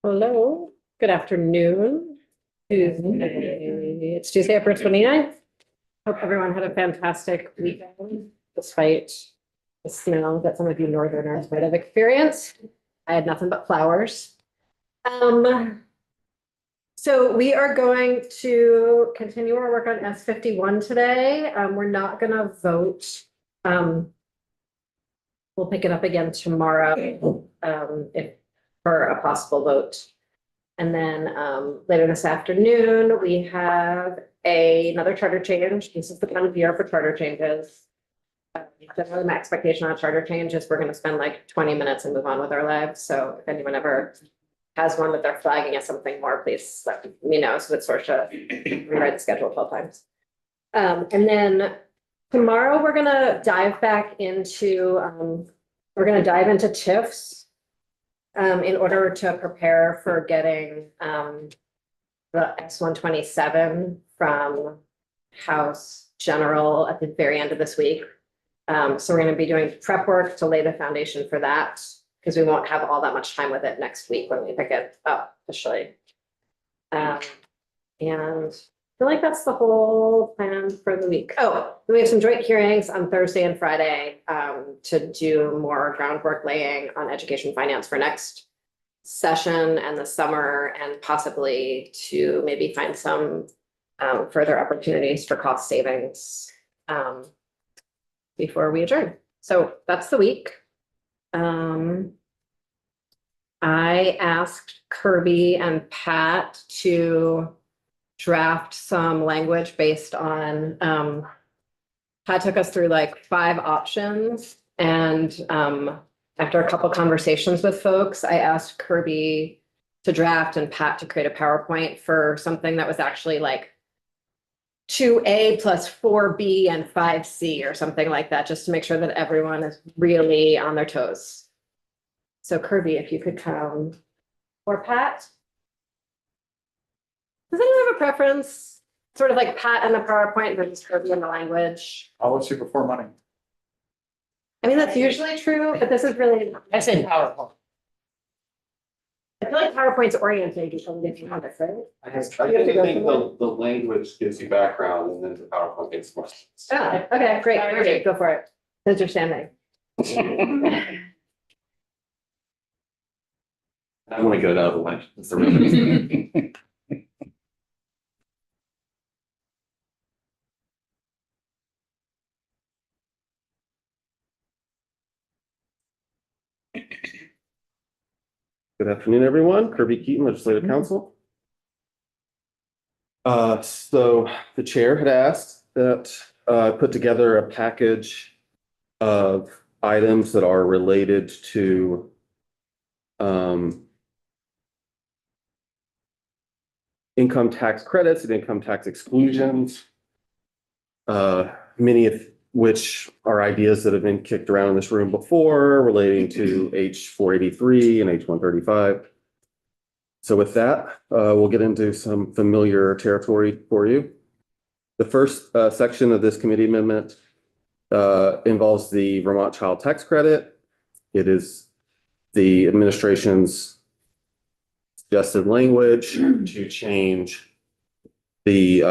Hello, good afternoon. It's Tuesday, April 29th. Hope everyone had a fantastic weekend despite the snow that some of you northerners might have experienced. I had nothing but flowers. So we are going to continue our work on S51 today. We're not gonna vote. We'll pick it up again tomorrow, if for a possible vote. And then later this afternoon, we have another charter change. This is the kind of year for charter changes. Generally, my expectation on a charter change is we're going to spend like 20 minutes and move on with our lives. So if anyone ever has one that they're flagging as something more, please let me know so that Sorcha rewrite the schedule 12 times. And then tomorrow we're going to dive back into, TIFs. In order to prepare for getting the X-127 from House General at the very end of this week. So we're going to be doing prep work to lay the foundation for that, because we won't have all that much time with it next week when we pick it up officially. And I feel like that's the whole plan for the week. Oh, we have some joint hearings on Thursday and Friday to do more groundwork laying on education finance for next session and the summer, and possibly to maybe find some further opportunities for cost savings before we adjourn. So that's the week. I asked Kirby and Pat to draft some language based on, Pat took us through like 5 options, and after a couple conversations with folks, I asked Kirby to draft and Pat to create a PowerPoint for something that was actually like 2A plus 4B and 5C or something like that, just to make sure that everyone is really on their toes. So Kirby, if you could come, or Pat. Does anyone have a preference? Sort of like Pat and the PowerPoint versus Kirby and the language? Always super for money. I mean, that's usually true, but this is really. I say PowerPoint. I feel like PowerPoint's oriented to something different, right? I think the language gives you background and then the PowerPoint makes more sense. Oh, okay, great, go for it. Since you're standing. I want to get it out of the way. That's the reason. Good afternoon, everyone. Kirby Keaton, Legislative Council. So the chair had asked that I put together a package of items that are related to income tax credits and income tax exclusions, many of which are ideas that have been kicked around in this room before relating to H-483 and H-135. So with that, we'll get into some familiar territory for you. The first section of this committee amendment involves the Vermont Child Tax Credit. It is the administration's suggested language to change the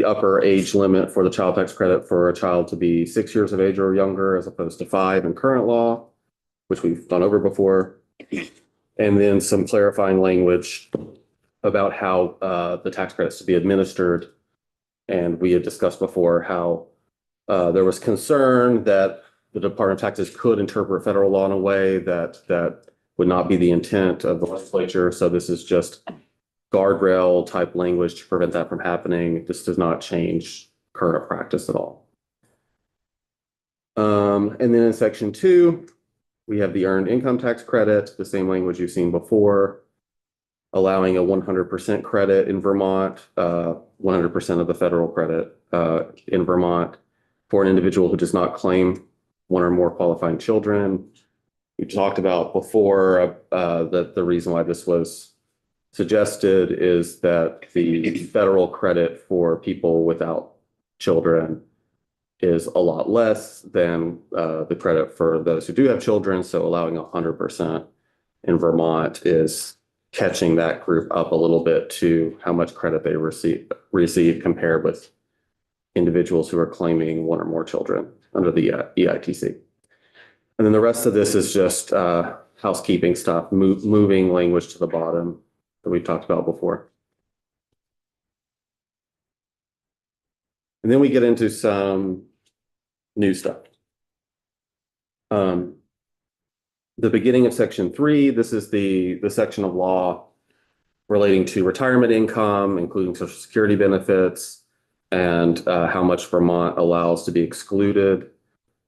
upper age limit for the child tax credit for a child to be 6 years of age or younger, as opposed to 5 in current law, which we've gone over before. And then some clarifying language about how the tax credits to be administered. And we had discussed before how there was concern that the Department of Taxes could interpret federal law in a way that would not be the intent of the legislature. So this is just guardrail type language to prevent that from happening. This does not change current practice at all. And then in section 2, we have the earned income tax credit, the same language you've seen before, allowing a 100% credit in Vermont, 100% of the federal credit in Vermont for an individual who does not claim one or more qualifying children. We talked about before that the reason why this was suggested is that the federal credit for people without children is a lot less than the credit for those who do have children. So allowing 100% in Vermont is catching that group up a little bit to how much credit they receive compared with individuals who are claiming one or more children under the EITC. And then the rest of this is just housekeeping stuff, moving language to the bottom that we've talked about before. And then we get into some new stuff. The beginning of section 3, this is the section of law relating to retirement income, including Social Security benefits, and how much Vermont allows to be excluded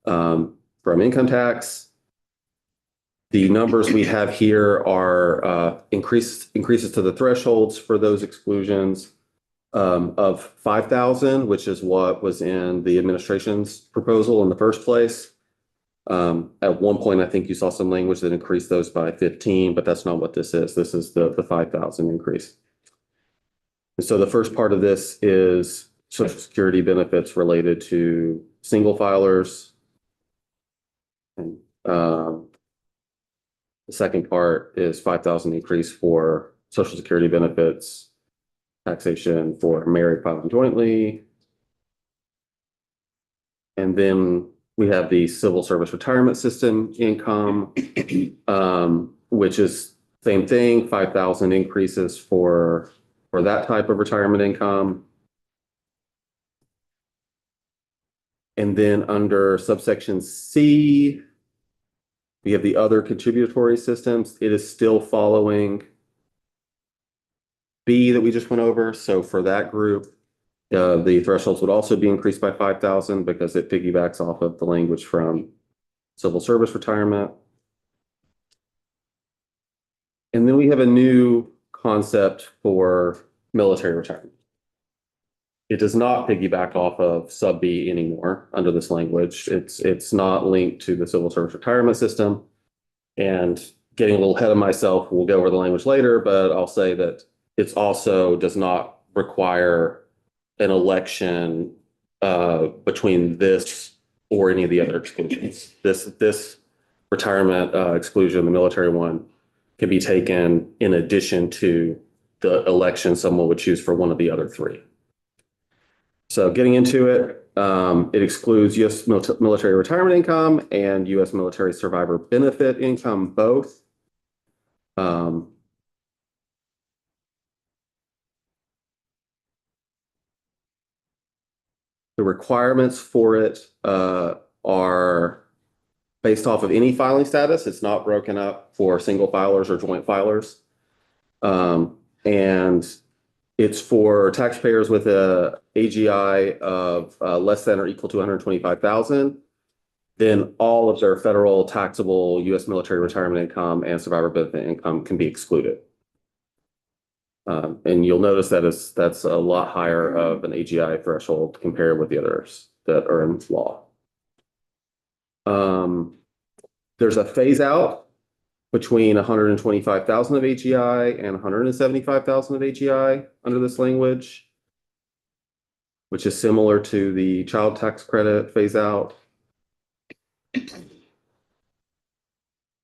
from income tax. The numbers we have here are increases to the thresholds for those exclusions of 5,000, which is what was in the administration's proposal in the first place. At one point, I think you saw some language that increased those by 15, but that's not what this is. This is the 5,000 increase. And so the first part of this is Social Security benefits related to single filers. And the second part is 5,000 increase for Social Security benefits, taxation for married filing jointly. And then we have the civil service retirement system income, which is same thing, 5,000 increases for that type of retirement income. And then under subsection C, we have the other contributory systems. It is still following B that we just went over. So for that group, the thresholds would also be increased by 5,000 because it piggybacks off of the language from civil service retirement. And then we have a new concept for military retirement. It does not piggyback off of sub B anymore under this language. It's not linked to the civil service retirement system. And getting a little ahead of myself, we'll go over the language later, but I'll say that it also does not require an election between this or any of the other exclusions. This retirement exclusion, the military one, can be taken in addition to the election someone would choose for one of the other three. So getting into it, it excludes U.S. military retirement income and U.S. military survivor benefit income both. The requirements for it are based off of any filing status. It's not broken up for single filers or joint filers. And it's for taxpayers with a AGI of less than or equal to 125,000. Then all of their federal taxable U.S. military retirement income and survivor benefit income can be excluded. And you'll notice that that's a lot higher of an AGI threshold compared with the others that are in law. There's a phase out between 125,000 of AGI and 175,000 of AGI under this language, which is similar to the child tax credit phase out.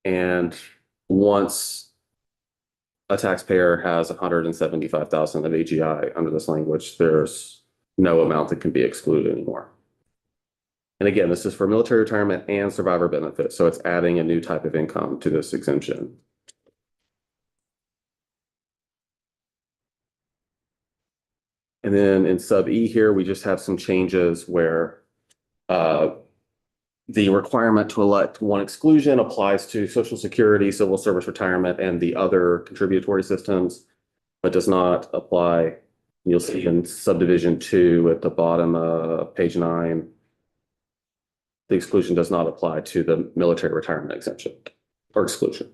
And once a taxpayer has 175,000 of AGI under this language, there's no amount that can be excluded anymore. And again, this is for military retirement and survivor benefit. So it's adding a new type of income to this exemption. And then in sub E here, we just have some changes where the requirement to elect one exclusion applies to Social Security, civil service retirement, and the other contributory systems, but does not apply. You'll see in subdivision 2 at the bottom of page 9, the exclusion does not apply to the military retirement exemption or exclusion.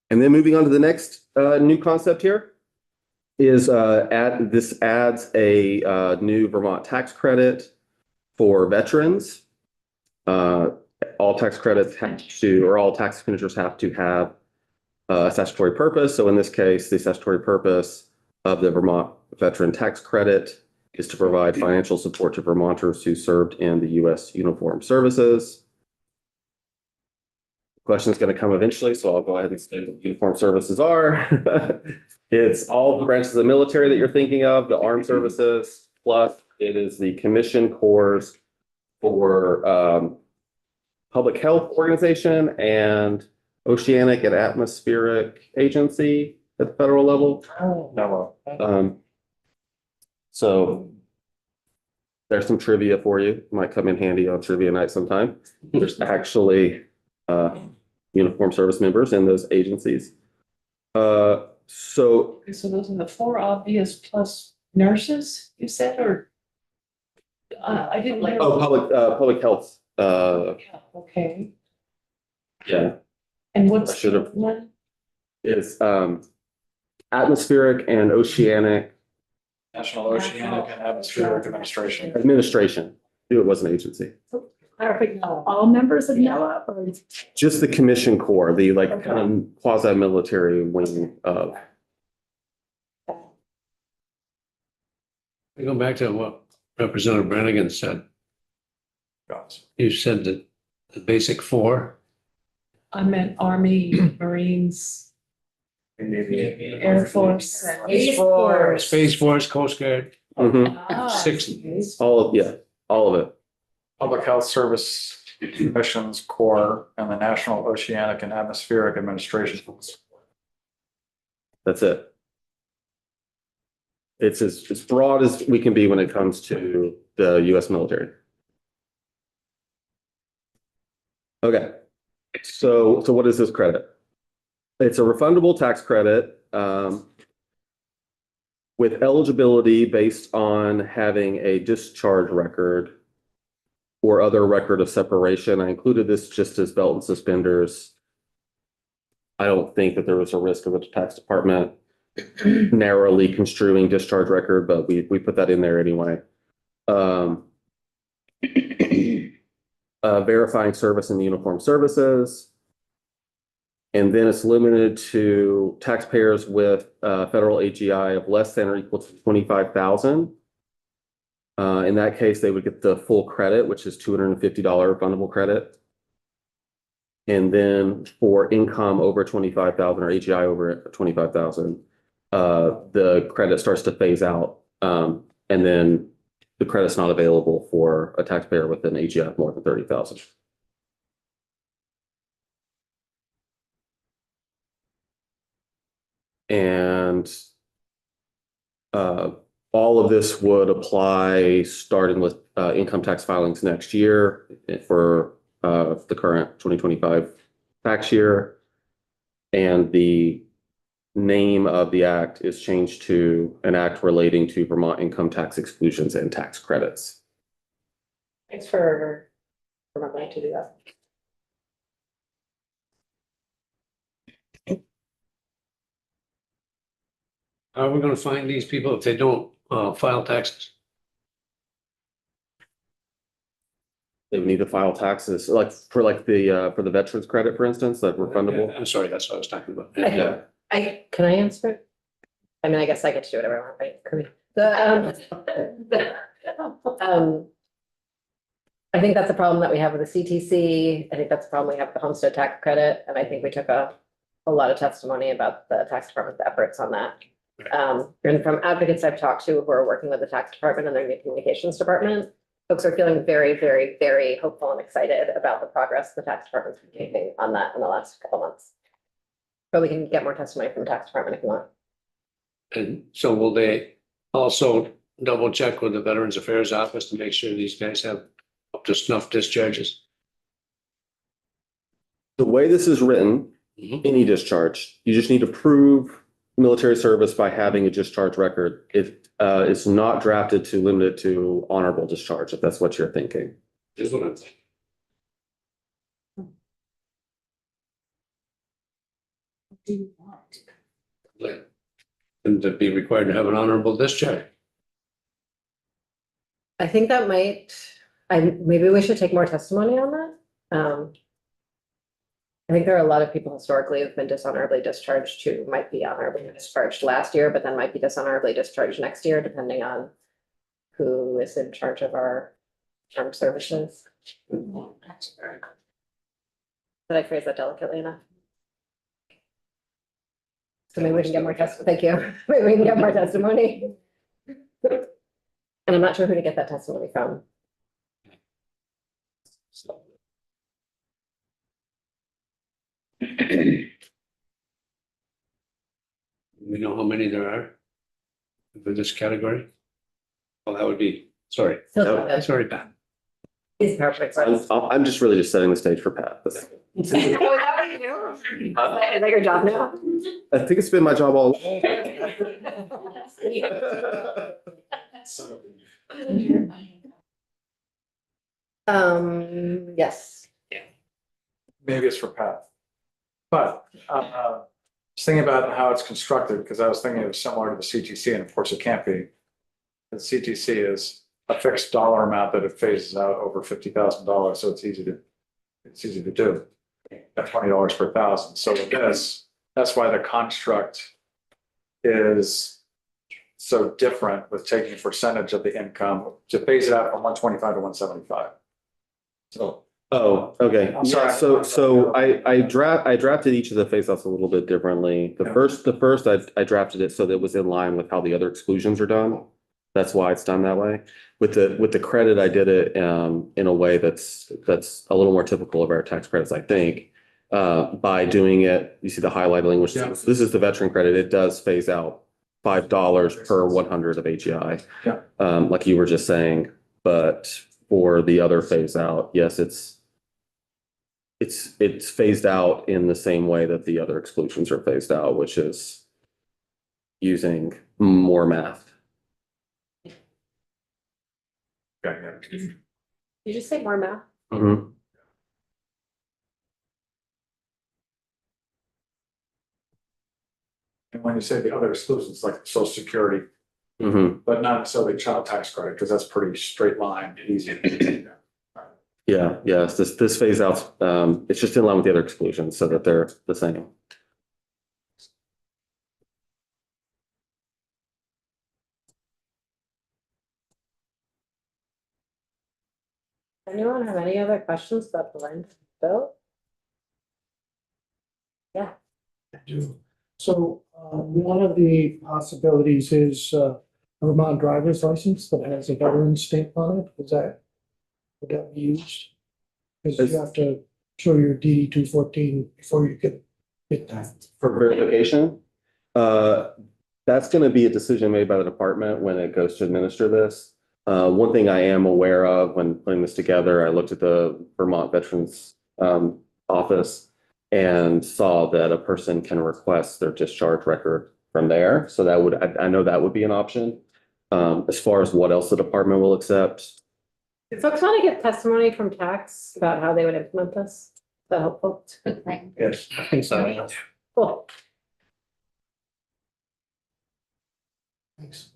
And then moving on to the next new concept here is this adds a new Vermont tax credit for veterans. All tax credits have to, or all tax expenditures have to have a statutory purpose. So in this case, the statutory purpose of the Vermont Veteran Tax Credit is to provide financial support to Vermonters who served in the U.S. Uniformed Services. Question's gonna come eventually, so I'll go ahead and say what uniformed services are. It's all the branches of the military that you're thinking of, the armed services, plus it is the commission corps for public health organization and oceanic and atmospheric agency at the federal level. No, So there's some trivia for you. Might come in handy on trivia night sometime. There's actually uniformed service members in those agencies. So So those are the four obvious plus nurses, you said, or? I didn't like. public health, Okay, yeah, and what's I should have- the one? is atmospheric and oceanic National Oceanic and Atmospheric Administration. administration. Knew it was an agency. All members of NOAA or? Just the commission corps, the like kind of quasi-military wing of. We go back to what Representative Brannigan said. You said that the basic four, I meant Army, Marines, Air Force. Space Force. Space Force, Coast Guard, Mhm. Ah, Six. All of, yeah, all of it. Public Health Service Commissions Corps and the National Oceanic and Atmospheric Administration. That's it. It's as broad as we can be when it comes to the US military. Okay, so what is this credit? It's a refundable tax credit with eligibility based on having a discharge record or other record of separation. I included this just as belt and suspenders. I don't think that there was a risk of the tax department narrowly construing discharge record, but we put that in there anyway. Verifying service in the uniformed services. And then it's limited to taxpayers with federal AGI of less than or equal to 25,000. In that case, they would get the full credit, which is $250 refundable credit. And then for income over 25,000 or AGI over 25,000, the credit starts to phase out. And then the credit's not available for a taxpayer with an AGI of more than 30,000. And all of this would apply starting with income tax filings next year for the current 2025 tax year. And the name of the act is changed to an act relating to Vermont income tax exclusions and tax credits. Thanks for remembering to do that. how are we gonna find these people if they don't file taxes? They would need to file taxes, like for the veterans credit, for instance, that refundable. I'm sorry, that's what I was talking about. Yeah. Can I answer it? I mean, I guess I get to do whatever I want, right? Kirby? I think that's a problem that we have with the CTC. I think that's a problem we have with the homestead tax credit, and I think we took a lot of testimony about the tax department's efforts on that. And from advocates I've talked to who are working with the tax department and their new communications department, folks are feeling very, very, very hopeful and excited about the progress the tax department's been making on that in the last couple months. But we can get more testimony from the tax department if you want. And so will they also double check with the Veterans Affairs Office to make sure these guys have up to snuff discharges? The way this is written, any discharge, you just need to prove military service by having a discharge record. It is not drafted to limit it to honorable discharge, if that's what you're thinking. Is what I'm saying. Do you want? Like, and to be required to have an honorable discharge. I think that maybe we should take more testimony on that. I think there are a lot of people historically who've been dishonorably discharged who might be honorably discharged last year, but then might be dishonorably discharged next year, depending on who is in charge of our armed services. So Did I phrase that delicately enough? So maybe we can get more thank you. Maybe we can get more testimony. And I'm not sure who to get that testimony from. We know how many there are for this category? Well, that would be, sorry, sorry, Pat. He's perfect. I'm just really just setting the stage for Pat. But Is that your job now? I think it's been my job all. Yes. Maybe it's for Pat. But just thinking about how it's constructed, because I was thinking it was similar to the CTC, and of course it can't be. The CTC is a fixed dollar amount that it phases out over $50,000, so it's easy to do at $20 per thousand. So with this, that's why the construct is so different with taking a percentage of the income to phase it out from 125 to 175. So Oh, okay. I'm sorry. Yeah, so I drafted each of the phase outs a little bit differently. The Yeah. first I drafted it so that it was in line with how the other exclusions are done. That's why it's done that way. With the credit, I did it in a way that's a little more typical of our tax credits, I think. By doing it, you see the highlighted language. Yeah. This is the veteran credit. It does phase out $5 per 100 of HEI. Yeah. Like you were just saying, but for the other phase out, yes, it's phased out in the same way that the other exclusions are phased out, which is using more math. Did you just say more math? Mhm. and when you say the other exclusions, like social security, Mhm. but not necessarily child tax credit, because that's pretty straight line, easy. Yeah, yes, this phase out, it's just in line with the other exclusions so that they're the same. Anyone have any other questions about the land bill? Yeah. I do. So, one of the possibilities is, a Vermont driver's license that has a veteran's stamp on it, would that be used? Because you have to show your DD 214 before you can get that. For verification, that's gonna be a decision made by the department when it goes to administer this. One thing I am aware of when putting this together, I looked at the Vermont Veterans Office and saw that a person can request their discharge record from there. So that would, I know that would be an option. As far as what else the department will accept, Do folks want to get testimony from tax about how they would implement this? Is that helpful? Yes, I think so. Cool. Thanks.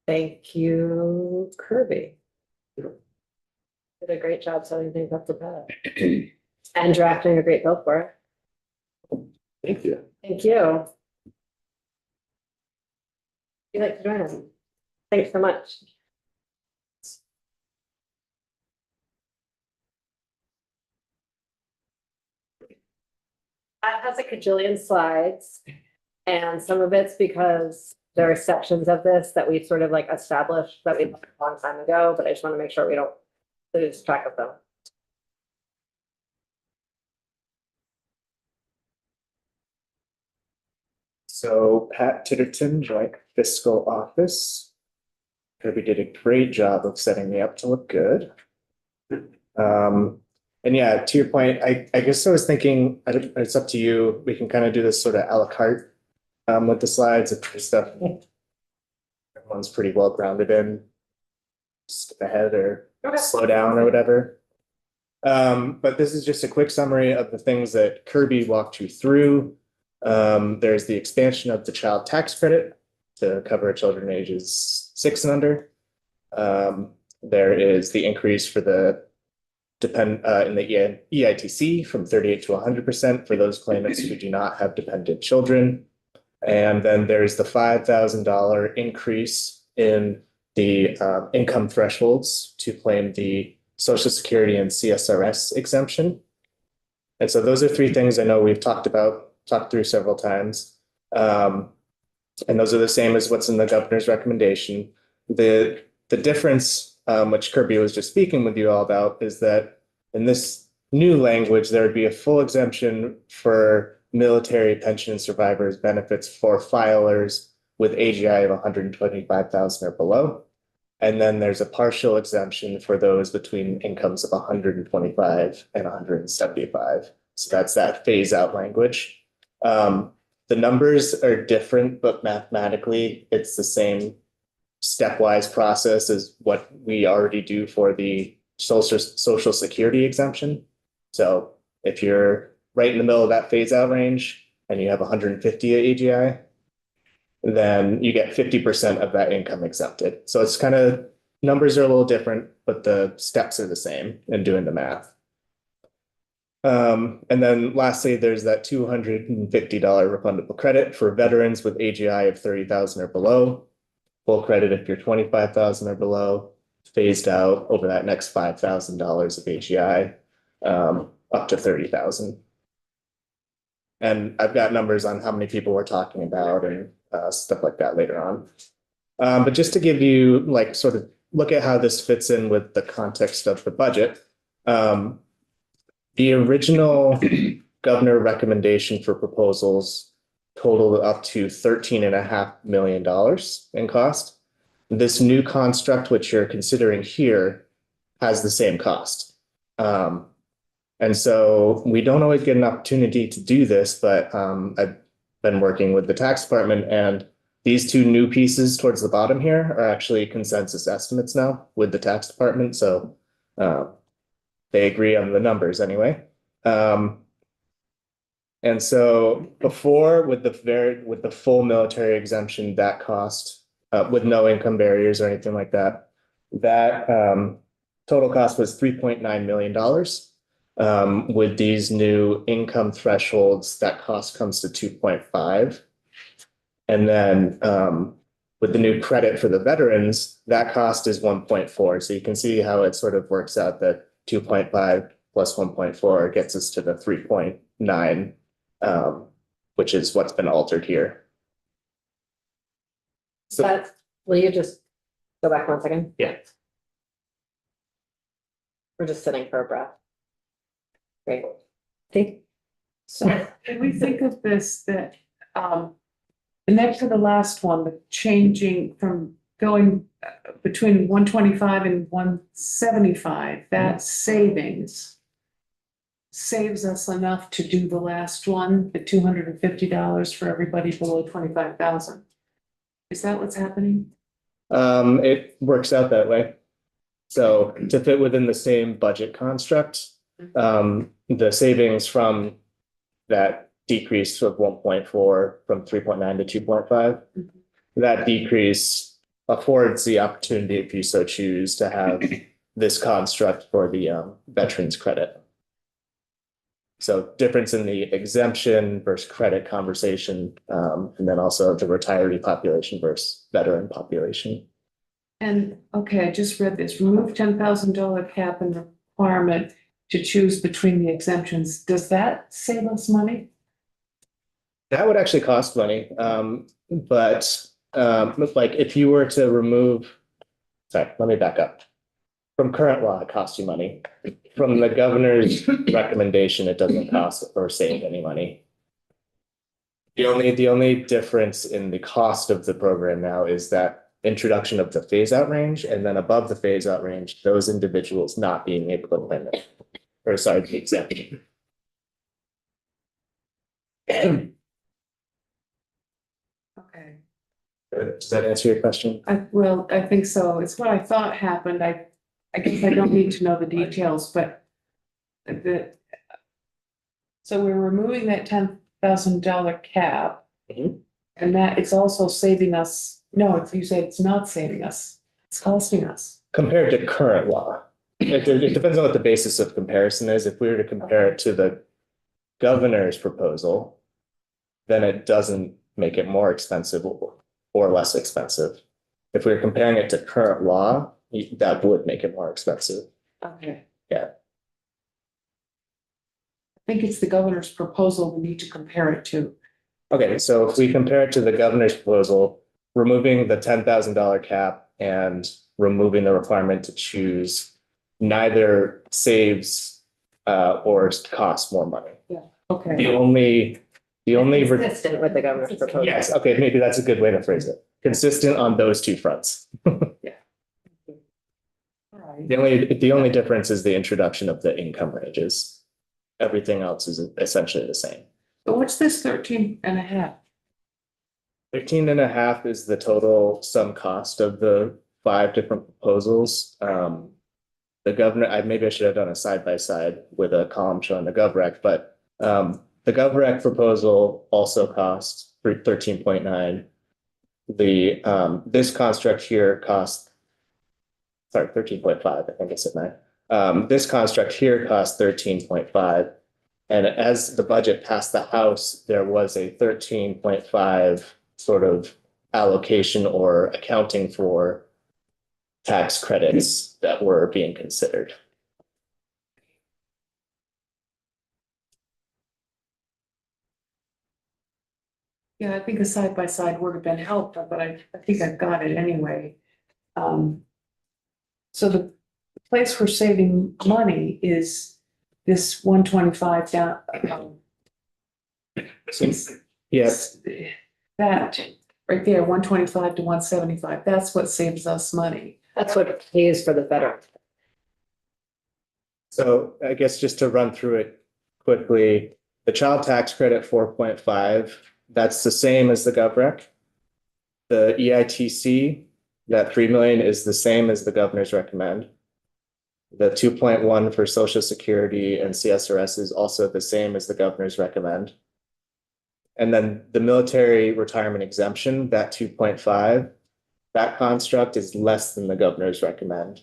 Thank you, Kirby. Did a great job setting things up for that. And drafting a great bill for it. thank you. Thank you. You like to join us? Thanks so much. That has a cajillion slides. And some of it's because there are sections of this that we've sort of like established that we did a long time ago, but I just want to make sure we don't lose track of them. So Pat Titterton, Joint Fiscal Office. Kirby did a great job of setting me up to look good. And yeah, to your point, I guess I was thinking, it's up to you. We can kind of do this sort of a la carte with the slides if there's stuff everyone's pretty well grounded in. Skip ahead or slow down or whatever. But this is just a quick summary of the things that Kirby walked you through. There's the expansion of the child tax credit to cover children ages 6 and under. There is the increase for the in the EITC from 38 to 100% for those claimants who do not have dependent children. And then there's the $5,000 increase in the income thresholds to claim the Social Security and CSRS exemption. And so those are three things I know we've talked through several times. And those are the same as what's in the governor's recommendation. The difference, which Kirby was just speaking with you all about, is that in this new language, there would be a full exemption for military pension and survivors benefits for filers with AGI of 125,000 or below. And then there's a partial exemption for those between incomes of 125 and 175. So that's that phase out language. The numbers are different, but mathematically it's the same stepwise process as what we already do for the social security exemption. So if you're right in the middle of that phase out range and you have 150 AGI, then you get 50% of that income exempted. So it's kind of, numbers are a little different, but the steps are the same in doing the math. And then lastly, there's that $250 refundable credit for veterans with AGI of 30,000 or below. Full credit if you're 25,000 or below, phased out over that next $5,000 of AGI, up to 30,000. And I've got numbers on how many people we're talking about and stuff like that later on. But just to give you like sort of look at how this fits in with the context of the budget. The original governor recommendation for proposals totaled up to $13.5 million in cost. This new construct, which you're considering here, has the same cost. And so we don't always get an opportunity to do this, but I've been working with the tax department, and these two new pieces towards the bottom here are actually consensus estimates now with the tax department. So they agree on the numbers anyway. And so before with the full military exemption, that cost with no income barriers or anything like that, that total cost was $3.9 million. With these new income thresholds, that cost comes to 2.5. And then with the new credit for the veterans, that cost is 1.4. So you can see how it sort of works out that 2.5 plus 1.4 gets us to the 3.9, which is what's been altered here. So But will you just go back 1 second? yeah. We're just sitting for a breath. Great. Take. So can we think of this that, the next to the last one, the changing from going between 125 and 175, that savings saves us enough to do the last one, the $250 for everybody below 25,000. Is that what's happening? It works out that way. So to fit within the same budget construct, the savings from that decrease of 1.4 from 3.9 to 2.5, that decrease affords the opportunity, if you so choose, to have this construct for the veterans credit. So difference in the exemption versus credit conversation, and then also the retiree population versus veteran population. And, okay, I just read this, remove $10,000 cap and requirement to choose between the exemptions. Does that save us money? That would actually cost money, but like if you were to remove, sorry, let me back up. From current law, it costs you money. From the governor's recommendation, it doesn't cost or save any money. The only difference in the cost of the program now is that introduction of the phase out range, and then above the phase out range, those individuals not being able to claim it, or sorry, the exemption. Okay. Does that answer your question? Well, I think so. It's what I thought happened. I guess I don't need to know the details, but so we're removing that $10,000 cap. Mhm. And that it's also saving us. No, if you say it's not saving us, it's costing us. Compared to current law, it depends on what the basis of comparison is. If we were to compare it to the governor's proposal, then it doesn't make it more expensive or less expensive. if we're comparing it to current law, that would make it more expensive. Okay. Yeah. I think it's the governor's proposal we need to compare it to. Okay, so if we compare it to the governor's proposal, removing the $10,000 cap and removing the requirement to choose neither saves or costs more money. Okay. The only Consistent with the governor's proposal. yes, okay, maybe that's a good way to phrase it. Consistent on those two fronts. All right. The only difference is the introduction of the income ranges. Everything else is essentially the same. So what's this 13.5? 13.5 is the total sum cost of the 5 different proposals. The governor, maybe I should have done a side by side with a column showing the GovRec, but the GovRec proposal also costs 13.9. This construct here costs, sorry, 13.5, I think I said 9. This construct here costs 13.5. And as the budget passed the House, there was a 13.5 sort of allocation or accounting for tax credits that were being considered. Yeah, I think a side by side would have been helpful, but I think I've got it anyway. So the place for saving money is this 125 down. Yes, That right there, 125 to 175, that's what saves us money. That's what pays for the veteran. so I guess just to run through it quickly, the child tax credit 4.5, that's the same as the GovRec. The EITC, that 3 million is the same as the governor's recommend. The 2.1 for Social Security and CSRS is also the same as the governor's recommend. And then the military retirement exemption, that 2.5, that construct is less than the governor's recommend.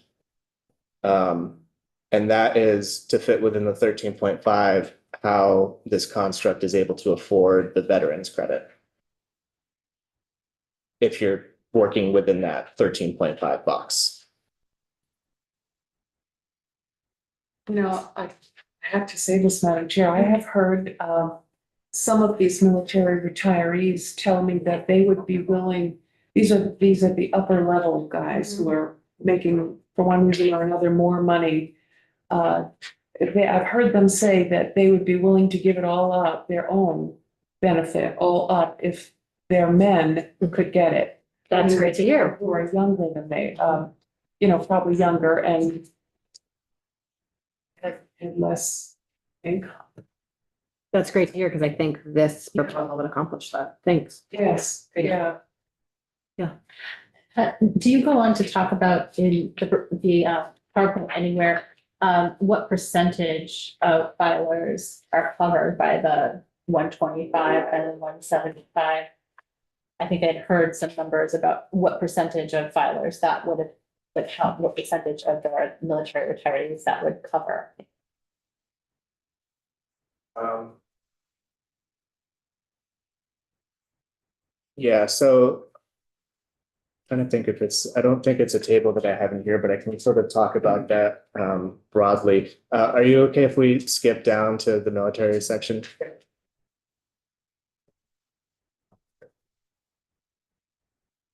And that is to fit within the 13.5, how this construct is able to afford the veterans credit. If you're working within that 13.5 box. You know, I have to say this, Madam Chair, I have heard some of these military retirees tell me that they would be willing, these are the upper level guys who are making, for one reason or another, more money. I've heard them say that they would be willing to give it all up, their own benefit, all up, if their men could get it. That's great to hear. Who are younger than they, probably younger and less income. That's great to hear, because I think this proposal would accomplish that. Thanks. Yes, yeah. Do you go on to talk about in the PowerPoint anywhere, what percentage of filers are covered by the 125 and 175? I think I'd heard some numbers about what percentage of filers that would help, what percentage of the military retirees that would cover. Yeah, so trying to think if I don't think it's a table that I have in here, but I can sort of talk about that broadly. Are you okay if we skip down to the military section?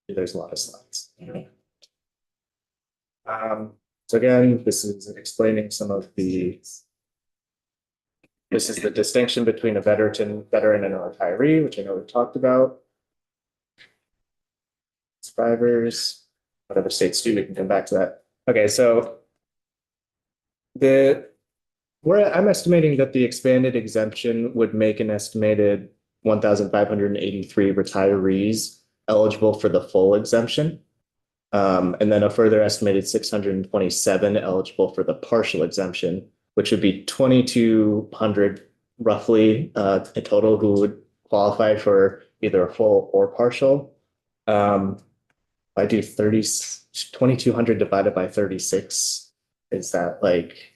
There's a lot of slides. So again, this is explaining some of this is the distinction between a veteran and a retiree, which I know we've talked about. Survivors, what other states do, we can come back to that. Okay, so I'm estimating that the expanded exemption would make an estimated 1,583 retirees eligible for the full exemption. And then a further estimated 627 eligible for the partial exemption, which would be 2,200 roughly in total who would qualify for either a full or partial. I do 2,200 divided by 36. Is that like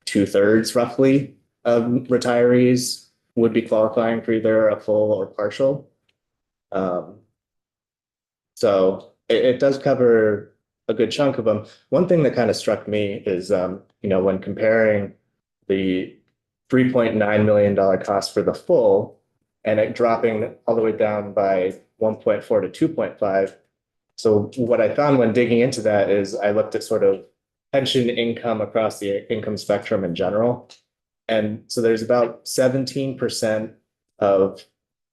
2/3 roughly of retirees would be qualifying for either a full or partial? So it does cover a good chunk of them. One thing that kind of struck me is, when comparing the $3.9 million cost for the full and it dropping all the way down by 1.4 to 2.5. So what I found when digging into that is I looked at sort of pension income across the income spectrum in general. And so there's about 17% of,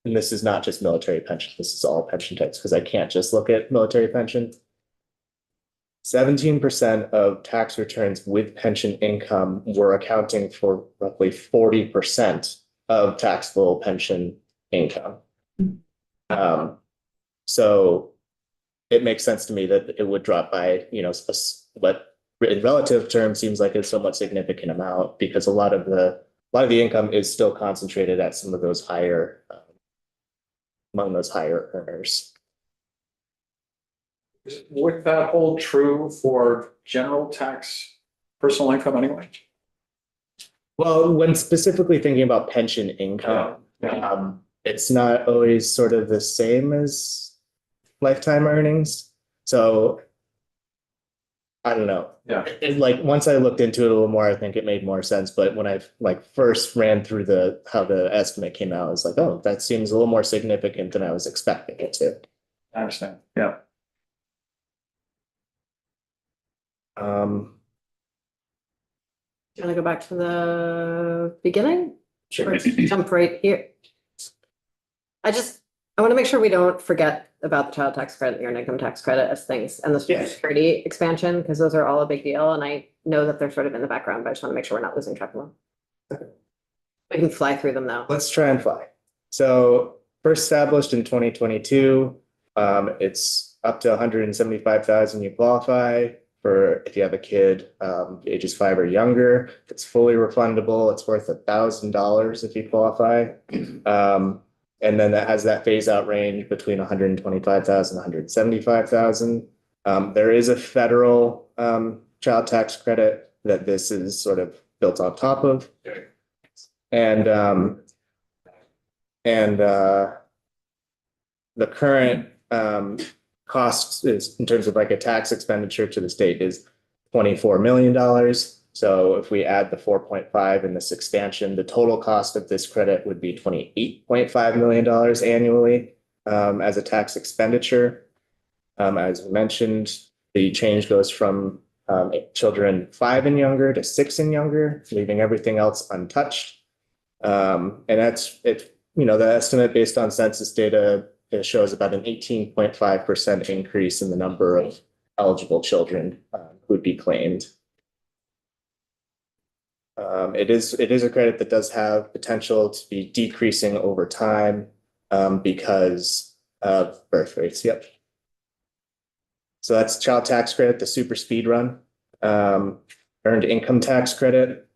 and this is not just military pension, this is all pension types, because I can't just look at military pension. 17% of tax returns with pension income were accounting for roughly 40% of taxable pension income. So it makes sense to me that it would drop by, what in relative terms seems like a somewhat significant amount, because a lot of the income is still concentrated at some of those higher, among those higher earners. Would that hold true for general tax personal income anyway? Well, when specifically thinking about pension income, it's not always sort of the same as lifetime earnings. So I don't know. Yeah. Like once I looked into it a little more, I think it made more sense. But when I first ran through how the estimate came out, I was like, oh, that seems a little more significant than I was expecting it to. I understand. Yeah. Do you want to go back to the beginning? Sure. Or jump right here? I want to make sure we don't forget about the child tax credit, the earned income tax credit as things, and the social security expansion, because those are all a big deal, and I know that they're sort of in the background, but I just want to make sure we're not losing track of them. We can fly through them though. Let's try and fly. So first established in 2022, it's up to 175,000 you qualify for if you have a kid ages 5 or younger. It's fully refundable. It's worth $1,000 if you qualify. And then that has that phase out range between 125,000 and 175,000. There is a federal child tax credit that this is sort of built on top of. And the current cost is, in terms of like a tax expenditure to the state, is $24 million. So if we add the 4.5 in this expansion, the total cost of this credit would be $28.5 million annually as a tax expenditure. As mentioned, the change goes from children 5 and younger to 6 and younger, leaving everything else untouched. And that's it. The estimate based on census data, it shows about an 18.5% increase in the number of eligible children who would be claimed. It is a credit that does have potential to be decreasing over time because of birth rates. Yep. So that's child tax credit, the super speed run. Earned income tax credit.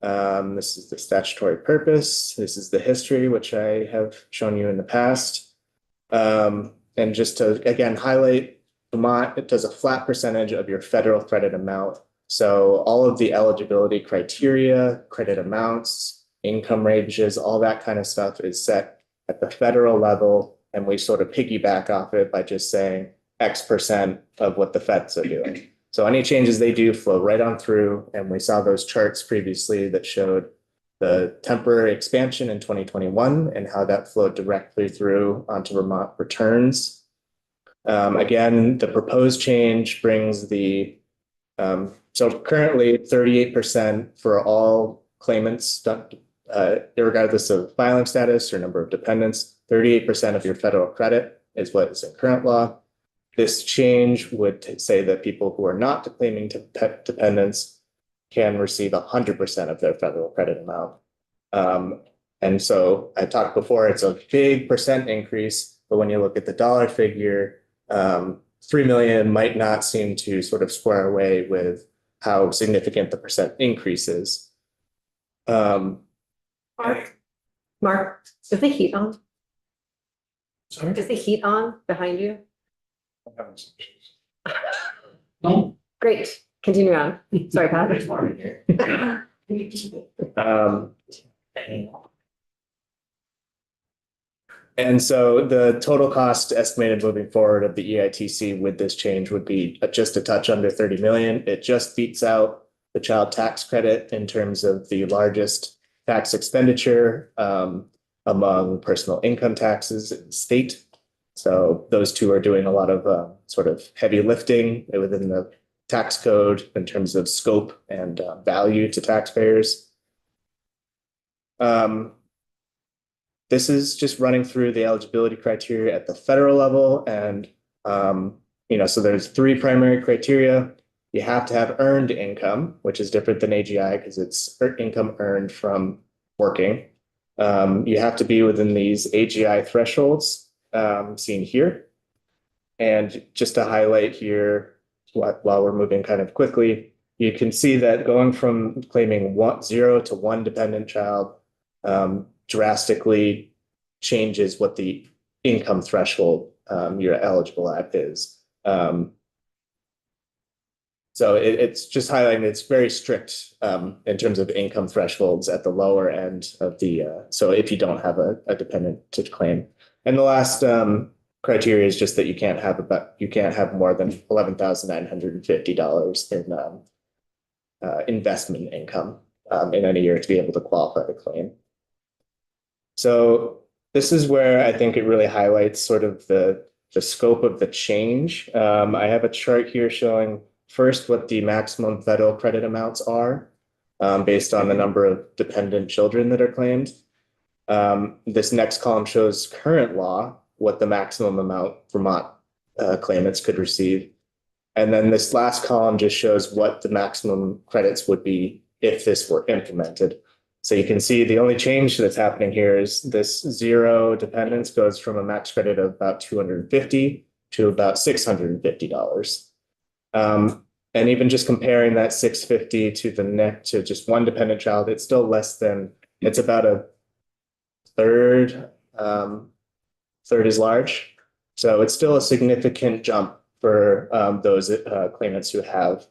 This is the statutory purpose. This is the history, which I have shown you in the past. And just to, again, highlight, Vermont, it does a flat percentage of your federal credit amount. So all of the eligibility criteria, credit amounts, income ranges, all that kind of stuff is set at the federal level. And we sort of piggyback off it by just saying X% of what the feds are doing. So any changes they do flow right on through. And we saw those charts previously that showed the temporary expansion in 2021 and how that flowed directly through onto Vermont returns. Again, the proposed change brings the, so currently 38% for all claimants, regardless of filing status or number of dependents, 38% of your federal credit is what is in current law. This change would say that people who are not claiming dependents can receive 100% of their federal credit amount. And so I talked before, it's a big percent increase, but when you look at the dollar figure, 3 million might not seem to sort of square away with how significant the percent increase is. Mark, is the heat on? Sorry? Is the heat on behind you? I'm having some issues. No. Great, continue on. Sorry, Pat. And so the total cost estimated moving forward of the EITC with this change would be just a touch under 30 million. It just beats out the child tax credit in terms of the largest tax expenditure among personal income taxes in the state. So those two are doing a lot of sort of heavy lifting within the tax code in terms of scope and value to taxpayers. This is just running through the eligibility criteria at the federal level. And, so there's 3 primary criteria. You have to have earned income, which is different than AGI because it's income earned from working. You have to be within these AGI thresholds seen here. And just to highlight here, while we're moving kind of quickly, you can see that going from claiming 0 to 1 dependent child drastically changes what the income threshold you're eligible at is. So it's just highlighting it's very strict in terms of income thresholds at the lower end of the, so if you don't have a dependent to claim. And the last criteria is just that you can't have more than $11,950 in investment income in any year to be able to qualify to claim. So this is where I think it really highlights sort of the scope of the change. I have a chart here showing first what the maximum federal credit amounts are based on the number of dependent children that are claimed. This next column shows current law, what the maximum amount Vermont claimants could receive. And then this last column just shows what the maximum credits would be if this were implemented. So you can see the only change that's happening here is this 0 dependence goes from a max credit of about $250 to about $650. And even just comparing that $650 to to just 1 dependent child, it's still less than, it's about a third as large. So it's still a significant jump for those claimants who have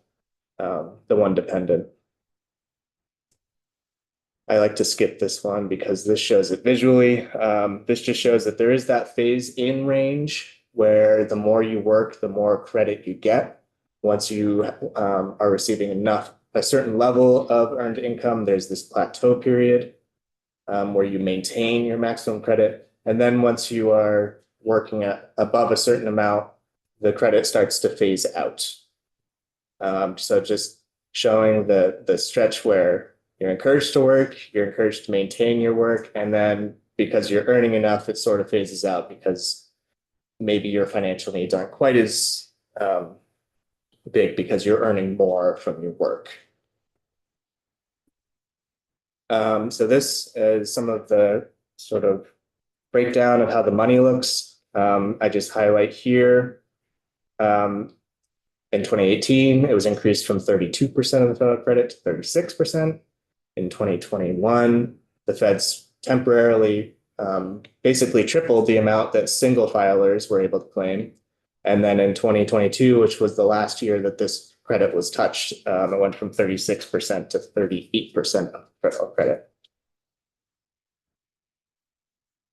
the 1 dependent. I like to skip this one because this shows it visually. This just shows that there is that phase in range where the more you work, the more credit you get. Once you are receiving a certain level of earned income, there's this plateau period where you maintain your maximum credit. And then once you are working at above a certain amount, the credit starts to phase out. So just showing the stretch where you're encouraged to work, you're encouraged to maintain your work, and then because you're earning enough, it sort of phases out because maybe your financial needs aren't quite as big because you're earning more from your work. So this is some of the sort of breakdown of how the money looks. I just highlight here. In 2018, it was increased from 32% of the federal credit to 36%. In 2021, the feds temporarily basically tripled the amount that single filers were able to claim. And then in 2022, which was the last year that this credit was touched, it went from 36% to 38% of federal credit.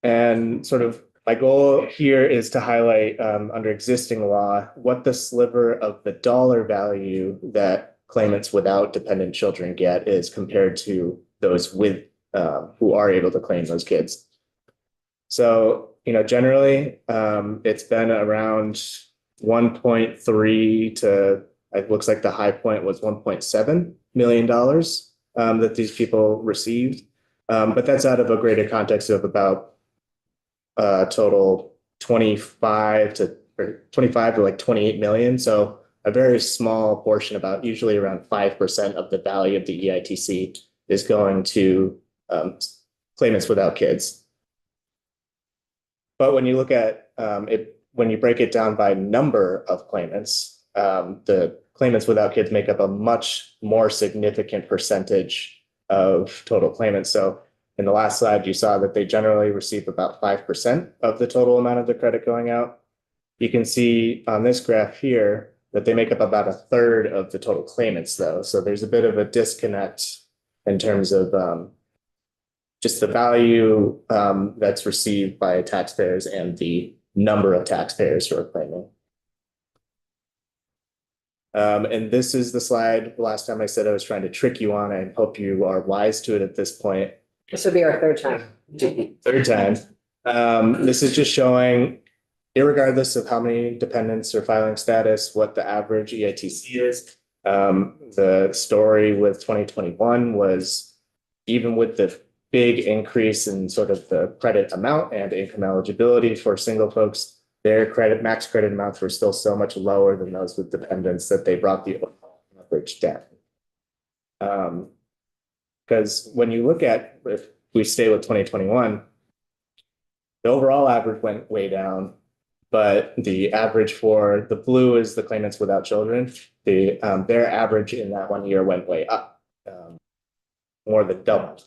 And sort of my goal here is to highlight under existing law what the sliver of the dollar value that claimants without dependent children get is compared to those with who are able to claim those kids. So, generally, it's been around 1.3 to, it looks like the high point was $1.7 million that these people received. But that's out of a greater context of about total 25 to like 28 million. So a very small portion, about usually around 5% of the value of the EITC is going to claimants without kids. But when you look at it, when you break it down by number of claimants, the claimants without kids make up a much more significant percentage of total claimants. So in the last slide, you saw that they generally receive about 5% of the total amount of the credit going out. You can see on this graph here that they make up about a third of the total claimants, though. So there's a bit of a disconnect in terms of just the value that's received by taxpayers and the number of taxpayers who are claiming. And this is the slide. Last time I said I was trying to trick you on. I hope you are wise to it at this point. This would be our third time. Third time. This is just showing, irregardless of how many dependents or filing status, what the average EITC is. The story with 2021 was, even with the big increase in sort of the credit amount and income eligibility for single folks, their max credit amounts were still so much lower than those with dependents that they brought the overall average down. Because when you look at, if we stay with 2021, the overall average went way down, but the average for the blue is the claimants without children. Their average in that 1 year went way up, more than doubled.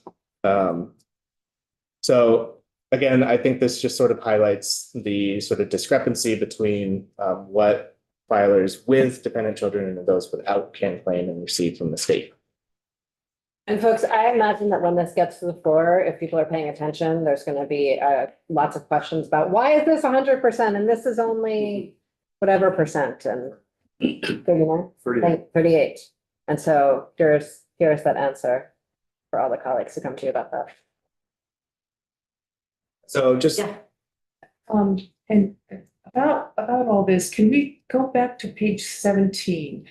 So again, I think this just sort of highlights the sort of discrepancy between what filers with dependent children and those without can claim and receive from the state. And folks, I imagine that when this gets to the floor, if people are paying attention, there's going to be lots of questions about why is this 100% and this is only whatever percent and 39, 38. And so here's that answer for all the colleagues who come to you about that. So just Yeah. And about all this, can we go back to page 17?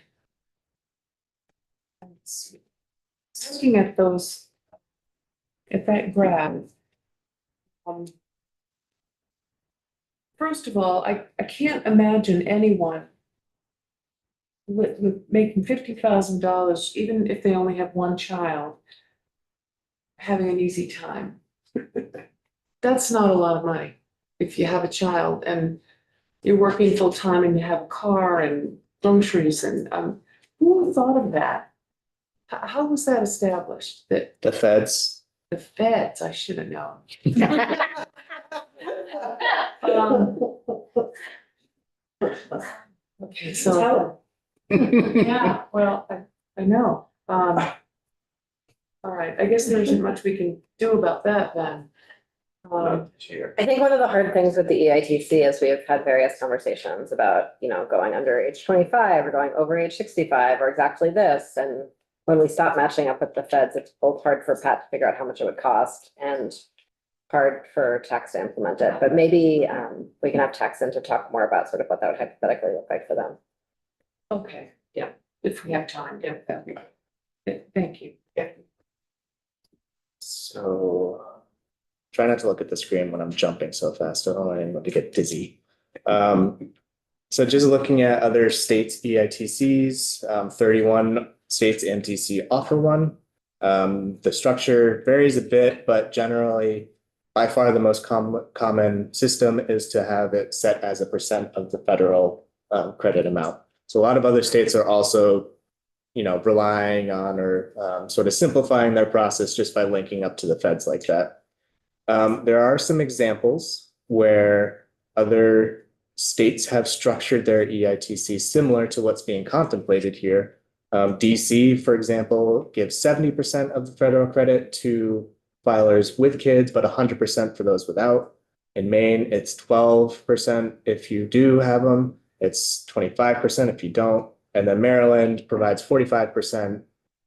Looking at those, at that graph. First of all, I can't imagine anyone with making $50,000, even if they only have one child, having an easy time. That's not a lot of money if you have a child and you're working full time and you have a car and groceries and who thought of that? How was that established? That the feds. the feds, I should have known. Okay, so. Yeah, well, I know. All right, I guess there isn't much we can do about that then. I think one of the hard things with the EITC is we have had various conversations about, you know, going under age 25 or going over age 65 or exactly this. And when we stop matching up with the feds, it's both hard for Pat to figure out how much it would cost and hard for tax to implement it. But maybe we can have tax in to talk more about sort of what that would hypothetically look like for them. Okay, yeah, if we have time, yeah, that'd be good. Thank you. Yeah. So try not to look at the screen when I'm jumping so fast. I don't want anyone to get dizzy. So just looking at other states' EITCs, 31 states MTC offer one. The structure varies a bit, but generally, by far the most common system is to have it set as a percent of the federal credit amount. So a lot of other states are also, you know, relying on or sort of simplifying their process just by linking up to the feds like that. There are some examples where other states have structured their EITC similar to what's being contemplated here. DC, for example, gives 70% of the federal credit to filers with kids, but 100% for those without. In Maine, it's 12% if you do have them. It's 25% if you don't. And then Maryland provides 45%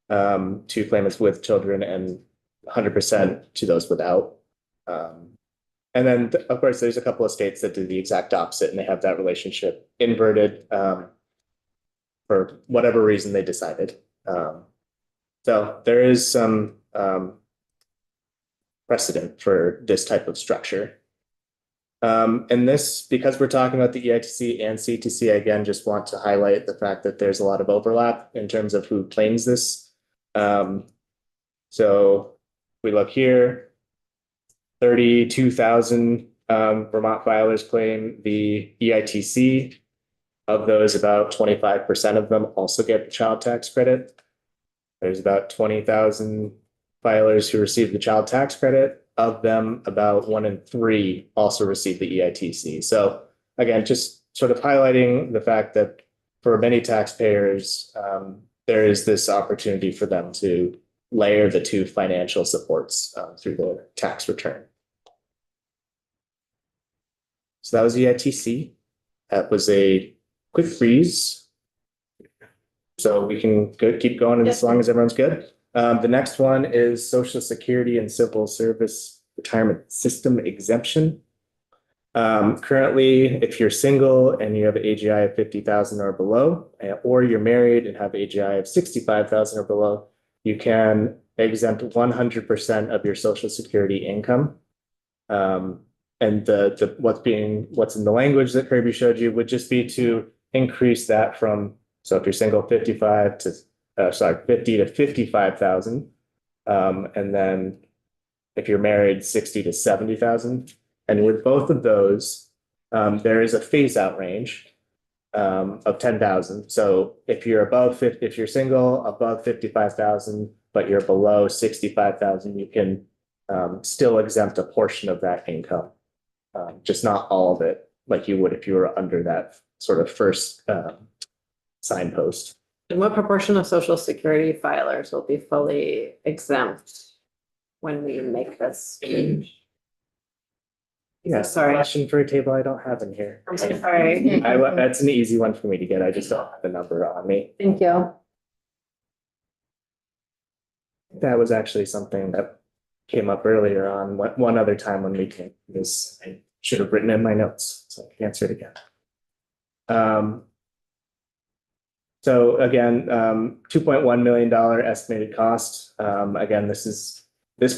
to claimants with children and 100% to those without. And then, of course, there's a couple of states that do the exact opposite and they have that relationship inverted for whatever reason they decided. So there is some precedent for this type of structure. And this, because we're talking about the EITC and CTC, again, just want to highlight the fact that there's a lot of overlap in terms of who claims this. So we look here, 32,000 Vermont filers claim the EITC. Of those, about 25% of them also get the child tax credit. There's about 20,000 filers who receive the child tax credit. Of them, about 1 in 3 also receive the EITC. So again, just sort of highlighting the fact that for many taxpayers, there is this opportunity for them to layer the two financial supports through the tax return. So that was the ITC. That was a quick freeze. So we can keep going as long as everyone's good. The next one is Social Security and Civil Service Retirement System exemption. Currently, if you're single and you have an AGI of 50,000 or below, or you're married and have AGI of 65,000 or below, you can exempt 100% of your Social Security income. And what's in the language that Kirby showed you would just be to increase that from, so if you're single, 50 to 55,000. And then if you're married, 60 to 70,000. And with both of those, there is a phase out range of 10,000. So if you're single, above 55,000, but you're below 65,000, you can still exempt a portion of that income, just not all of it, like you would if you were under that sort of first signpost. And what proportion of Social Security filers will be fully exempt when we make this change? Yeah, Sorry. question for a table I don't have in here. I'm so sorry. That's an easy one for me to get. I just don't have the number on me. Thank you. That was actually something that came up earlier on one other time when we came. This I should have written in my notes, so I can answer it again. So again, $2.1 million estimated cost. Again, this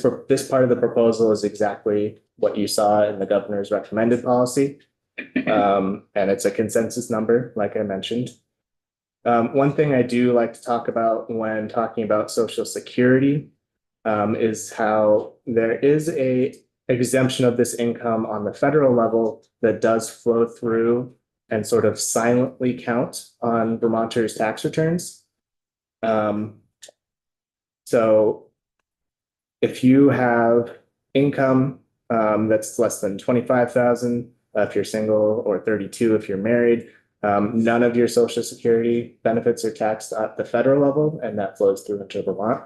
part of the proposal is exactly what you saw in the governor's recommended policy. And it's a consensus number, like I mentioned. One thing I do like to talk about when talking about Social Security is how there is a exemption of this income on the federal level that does flow through and sort of silently count on Vermonters' tax returns. So if you have income that's less than 25,000, if you're single, or 32 if you're married, none of your Social Security benefits are taxed at the federal level, and that flows through into Vermont.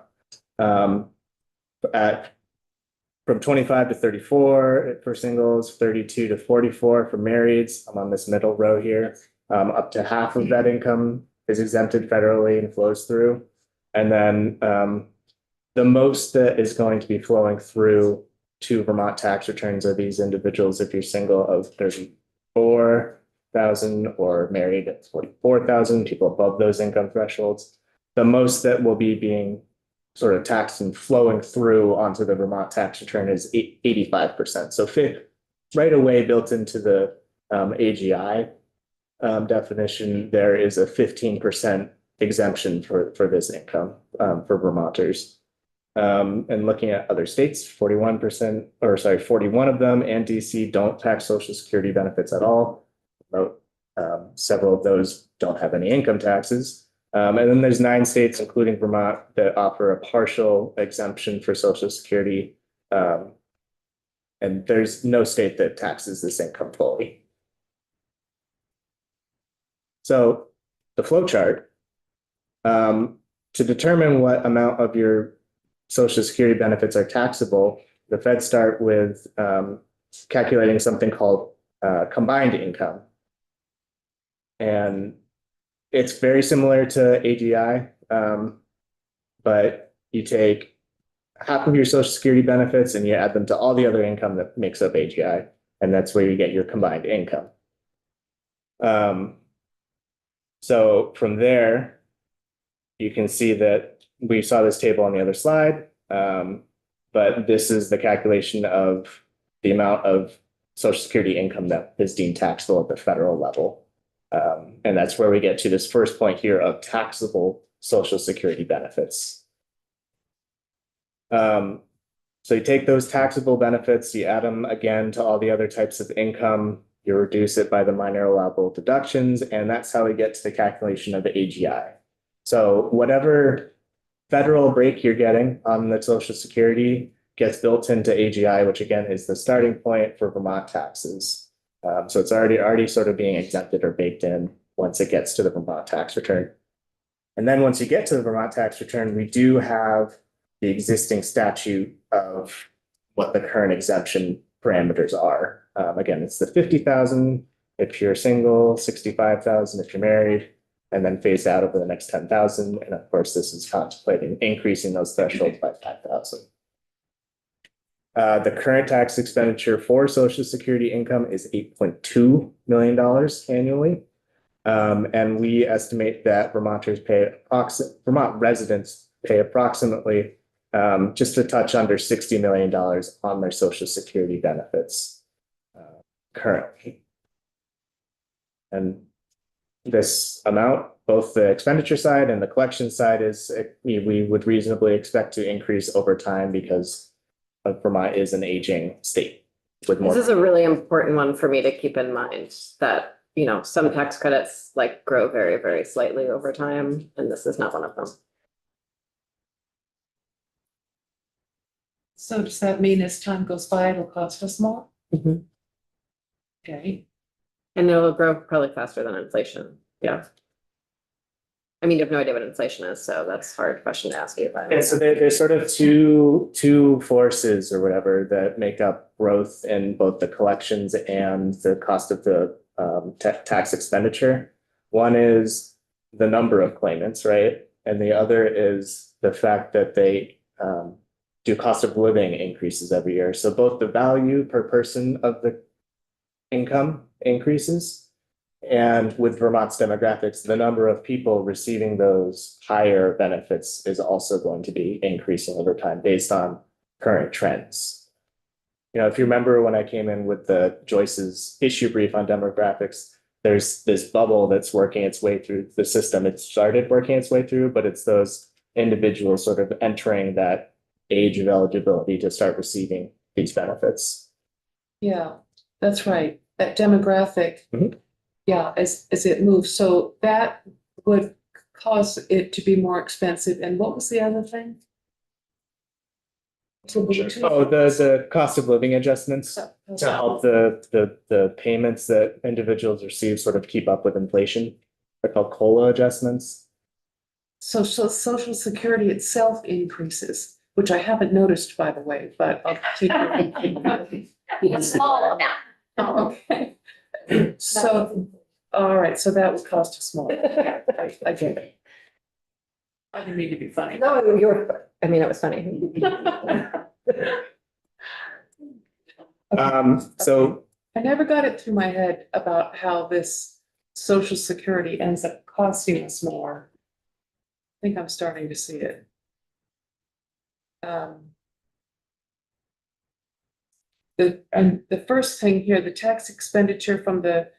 From 25 to 34 for singles, 32 to 44 for marrieds. I'm on this middle row here. Up to half of that income is exempted federally and flows through. And then the most that is going to be flowing through to Vermont tax returns are these individuals if you're single of 34,000 or married at 44,000, people above those income thresholds. The most that will be being sort of taxed and flowing through onto the Vermont tax return is 85%. So right away built into the AGI definition, there is a 15% exemption for this income for Vermonters. And looking at other states, 41 of them and DC don't tax Social Security benefits at all. Several of those don't have any income taxes. And then there's 9 states, including Vermont, that offer a partial exemption for Social Security. And there's no state that taxes this income fully. So the flow chart, to determine what amount of your Social Security benefits are taxable, the feds start with calculating something called combined income. And it's very similar to AGI, but you take half of your Social Security benefits and you add them to all the other income that makes up AGI, and that's where you get your combined income. So from there, you can see that we saw this table on the other slide, but this is the calculation of the amount of Social Security income that is deemed taxable at the federal level. And that's where we get to this first point here of taxable Social Security benefits. So you take those taxable benefits, you add them again to all the other types of income, you reduce it by the minor allowable deductions, and that's how we get to the calculation of the AGI. So whatever federal break you're getting on the Social Security gets built into AGI, which again is the starting point for Vermont taxes. So it's already sort of being exempted or baked in once it gets to the Vermont tax return. And then once you get to the Vermont tax return, we do have the existing statute of what the current exemption parameters are. Again, it's the 50,000 if you're single, 65,000 if you're married, and then phased out over the next 10,000. And of course, this is contemplating increasing those thresholds by 5,000. The current tax expenditure for Social Security income is $8.2 million annually. And we estimate that Vermont residents pay approximately just a touch under $60 million on their Social Security benefits currently. And this amount, both the expenditure side and the collection side, is we would reasonably expect to increase over time because Vermont is an aging state with more. This is a really important one for me to keep in mind, that, you know, some tax credits like grow very, very slightly over time, and this is not one of them. So does that mean as time goes by, it'll cost us more? Mhm. Okay, And it'll grow probably faster than inflation. Yeah. I mean, you have no idea what inflation is, so that's a hard question to ask you. And so there's sort of two forces or whatever that make up growth in both the collections and the cost of the tax expenditure. One is the number of claimants, right? And the other is the fact that they do cost of living increases every year. So both the value per person of the income increases, and with Vermont's demographics, the number of people receiving those higher benefits is also going to be increasing over time based on current trends. You know, if you remember when I came in with the Joyce's issue brief on demographics, there's this bubble that's working its way through the system. It started working its way through, but it's those individuals sort of entering that age of eligibility to start receiving these benefits. yeah, that's right, that demographic. Mhm. Yeah, as it moves, so that would cause it to be more expensive, and what was the other thing? Oh, the cost of living adjustments to help the payments that individuals receive sort of keep up with inflation. They're called COLA adjustments. So Social Security itself increases, which I haven't noticed, by the way, but I'll take your. Small amount. Oh, okay. So, all right, so that would cost us more. I get it. I didn't mean to be funny. No, I mean, it was funny. So I never got it through my head about how this Social Security ends up costing us more. I think I'm starting to see it. The first thing here, the tax expenditure from the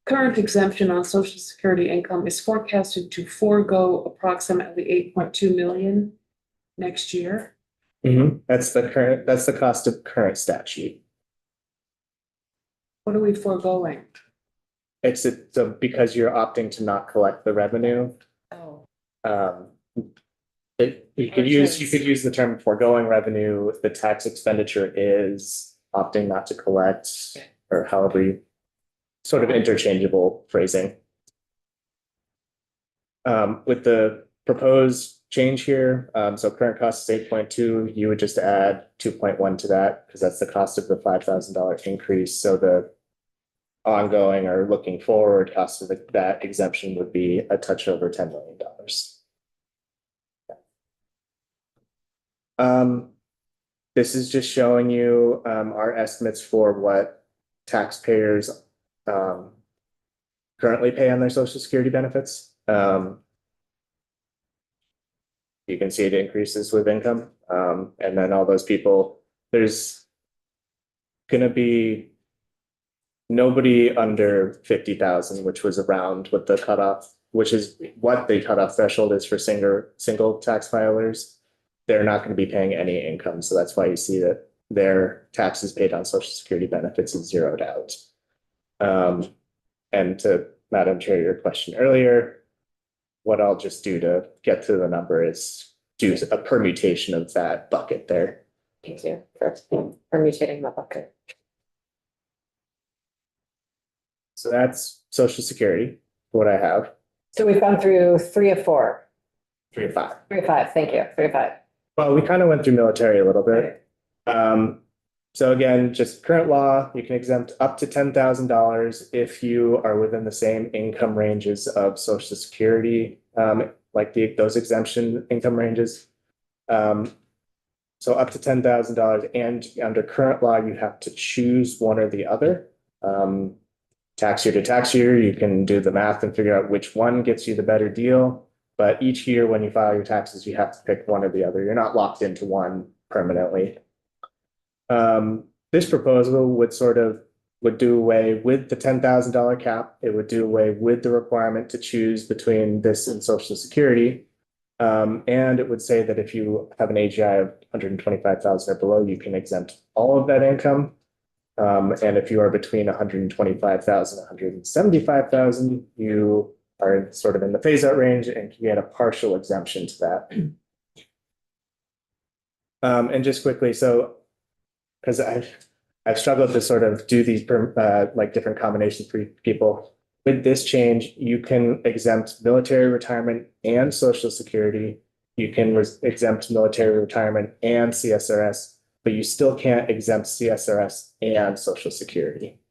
current exemption on Social Security income is forecasted to forego approximately 8.2 million next year. that's the cost of current statute. What are we foregoing? So because you're opting to not collect the revenue. Oh, You could use the term foregoing revenue if the tax expenditure is opting not to collect, or however you, sort of interchangeable phrasing. With the proposed change here, so current cost is 8.2, you would just add 2.1 to that because that's the cost of the $5,000 increase. So the ongoing or looking forward cost of that exemption would be a touch over $10 million. This is just showing you our estimates for what taxpayers currently pay on their Social Security benefits. You can see it increases with income. And then all those people, there's going to be nobody under 50,000, which was around what the cutoff, which is what the cutoff threshold is for single tax filers. They're not going to be paying any income. So that's why you see that their taxes paid on Social Security benefits is zeroed out. And to Madam Chair, your question earlier, what I'll just do to get to the number is do a permutation of that bucket there. Thank you for mutating the bucket. So that's Social Security, what I have, So we've gone through 3 of 4, 3 of 5. 3 of 5, thank you, 3 of 5. Well, we kind of went through military a little bit. So again, just current law, you can exempt up to $10,000 if you are within the same income ranges of Social Security, like those exemption income ranges. So up to $10,000, and under current law, you have to choose one or the other. Tax year to tax year, you can do the math and figure out which one gets you the better deal. But each year when you file your taxes, you have to pick one or the other. You're not locked into one permanently. This proposal would do away with the $10,000 cap. It would do away with the requirement to choose between this and Social Security. And it would say that if you have an AGI of 125,000 or below, you can exempt all of that income. And if you are between 125,000 and 175,000, you are sort of in the phase out range and can get a partial exemption to that. And just quickly, so because I've struggled to sort of do these like different combinations for people. With this change, you can exempt military retirement and Social Security. You can exempt military retirement and CSRS, but you still can't exempt CSRS and Social Security.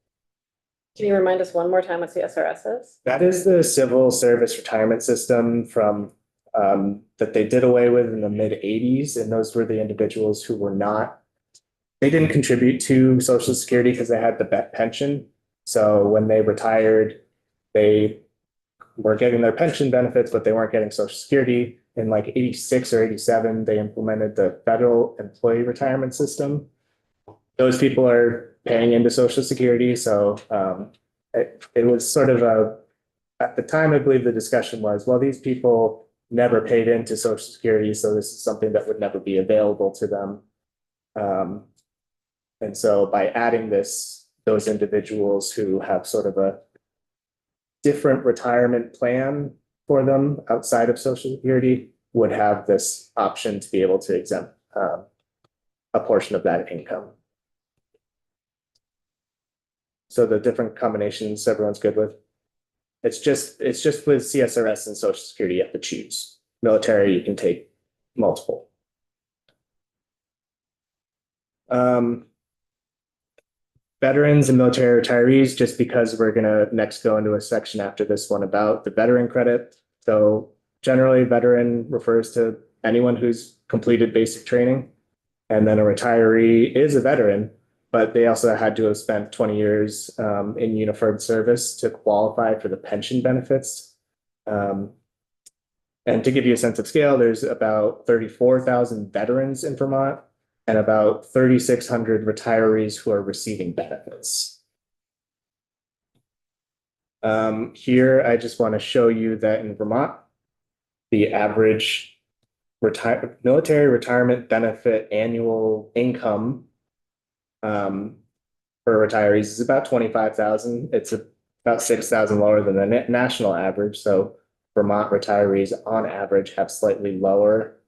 Can you remind us one more time what CSRS is? That is the civil service retirement system from that they did away with in the mid-80s, and those were the individuals who were not. They didn't contribute to Social Security because they had the pension. So when they retired, they were getting their pension benefits, but they weren't getting Social Security. In like 86 or 87, they implemented the federal employee retirement system. Those people are paying into Social Security. So it was sort of at the time, I believe the discussion was, well, these people never paid into Social Security, so this is something that would never be available to them. And so by adding this, those individuals who have sort of a different retirement plan for them outside of Social Security would have this option to be able to exempt a portion of that income. So the different combinations everyone's good with. It's just with CSRS and Social Security, you have to choose. Military, you can take multiple. Veterans and military retirees, just because we're gonna next go into a section after this one about the veteran credit. So generally, veteran refers to anyone who's completed basic training. And then a retiree is a veteran, but they also had to have spent 20 years in uniformed service to qualify for the pension benefits. And to give you a sense of scale, there's about 34,000 veterans in Vermont and about 3,600 retirees who are receiving benefits. Here, I just want to show you that in Vermont, the average military retirement benefit annual income for retirees is about 25,000. It's about 6,000 lower than the national average. So Vermont retirees on average have slightly lower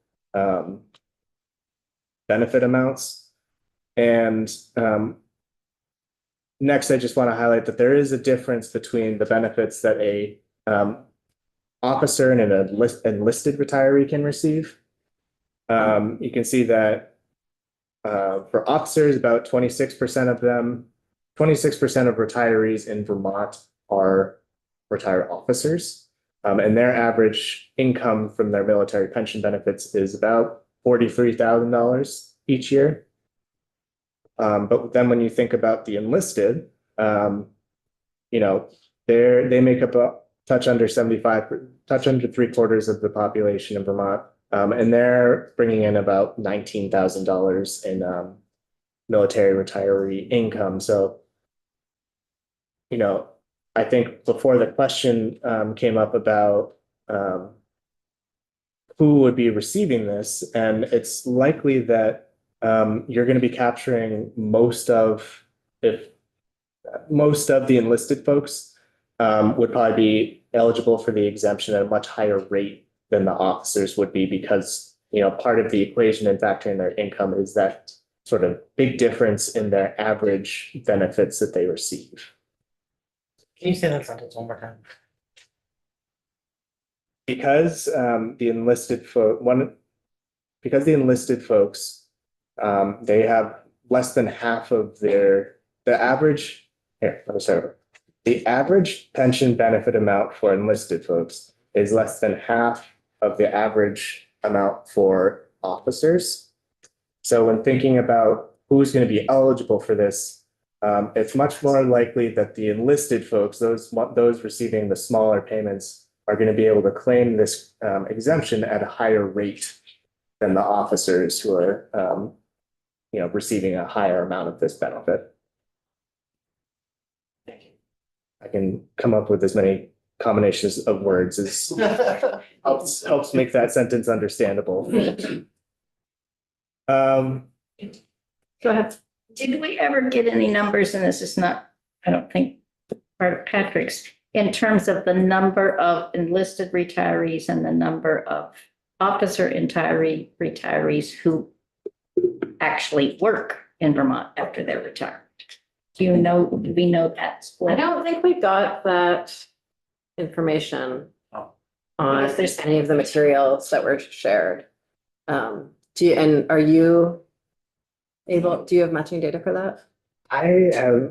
benefit amounts. And next, I just want to highlight that there is a difference between the benefits that a officer and an enlisted retiree can receive. You can see that for officers, about 26% of them, 26% of retirees in Vermont are retired officers. And their average income from their military pension benefits is about $43,000 each year. But then when you think about the enlisted, they make up a touch under 3/4 of the population in Vermont. And they're bringing in about $19,000 in military retiree income. So, I think before the question came up about who would be receiving this, and it's likely that you're going to be capturing most of the enlisted folks would probably be eligible for the exemption at a much higher rate than the officers would be, because part of the equation in factoring their income is that sort of big difference in their average benefits that they receive. Can you say that sentence one more time? Because the enlisted because the enlisted folks, they have less than half of the average, here, let me start over. The average pension benefit amount for enlisted folks is less than half of the average amount for officers. So when thinking about who's going to be eligible for this, it's much more likely that the enlisted folks, those receiving the smaller payments, are going to be able to claim this exemption at a higher rate than the officers who are, receiving a higher amount of this benefit. I can come up with as many combinations of words as helps make that sentence understandable. Go ahead. Did we ever get any numbers, and this is not, I don't think, part of Patrick's, in terms of the number of enlisted retirees and the number of officer retirees who actually work in Vermont after their retirement? Do we know that I split? don't think we got that information on if there's any of the materials that were shared. Are you able, do you have matching data for that?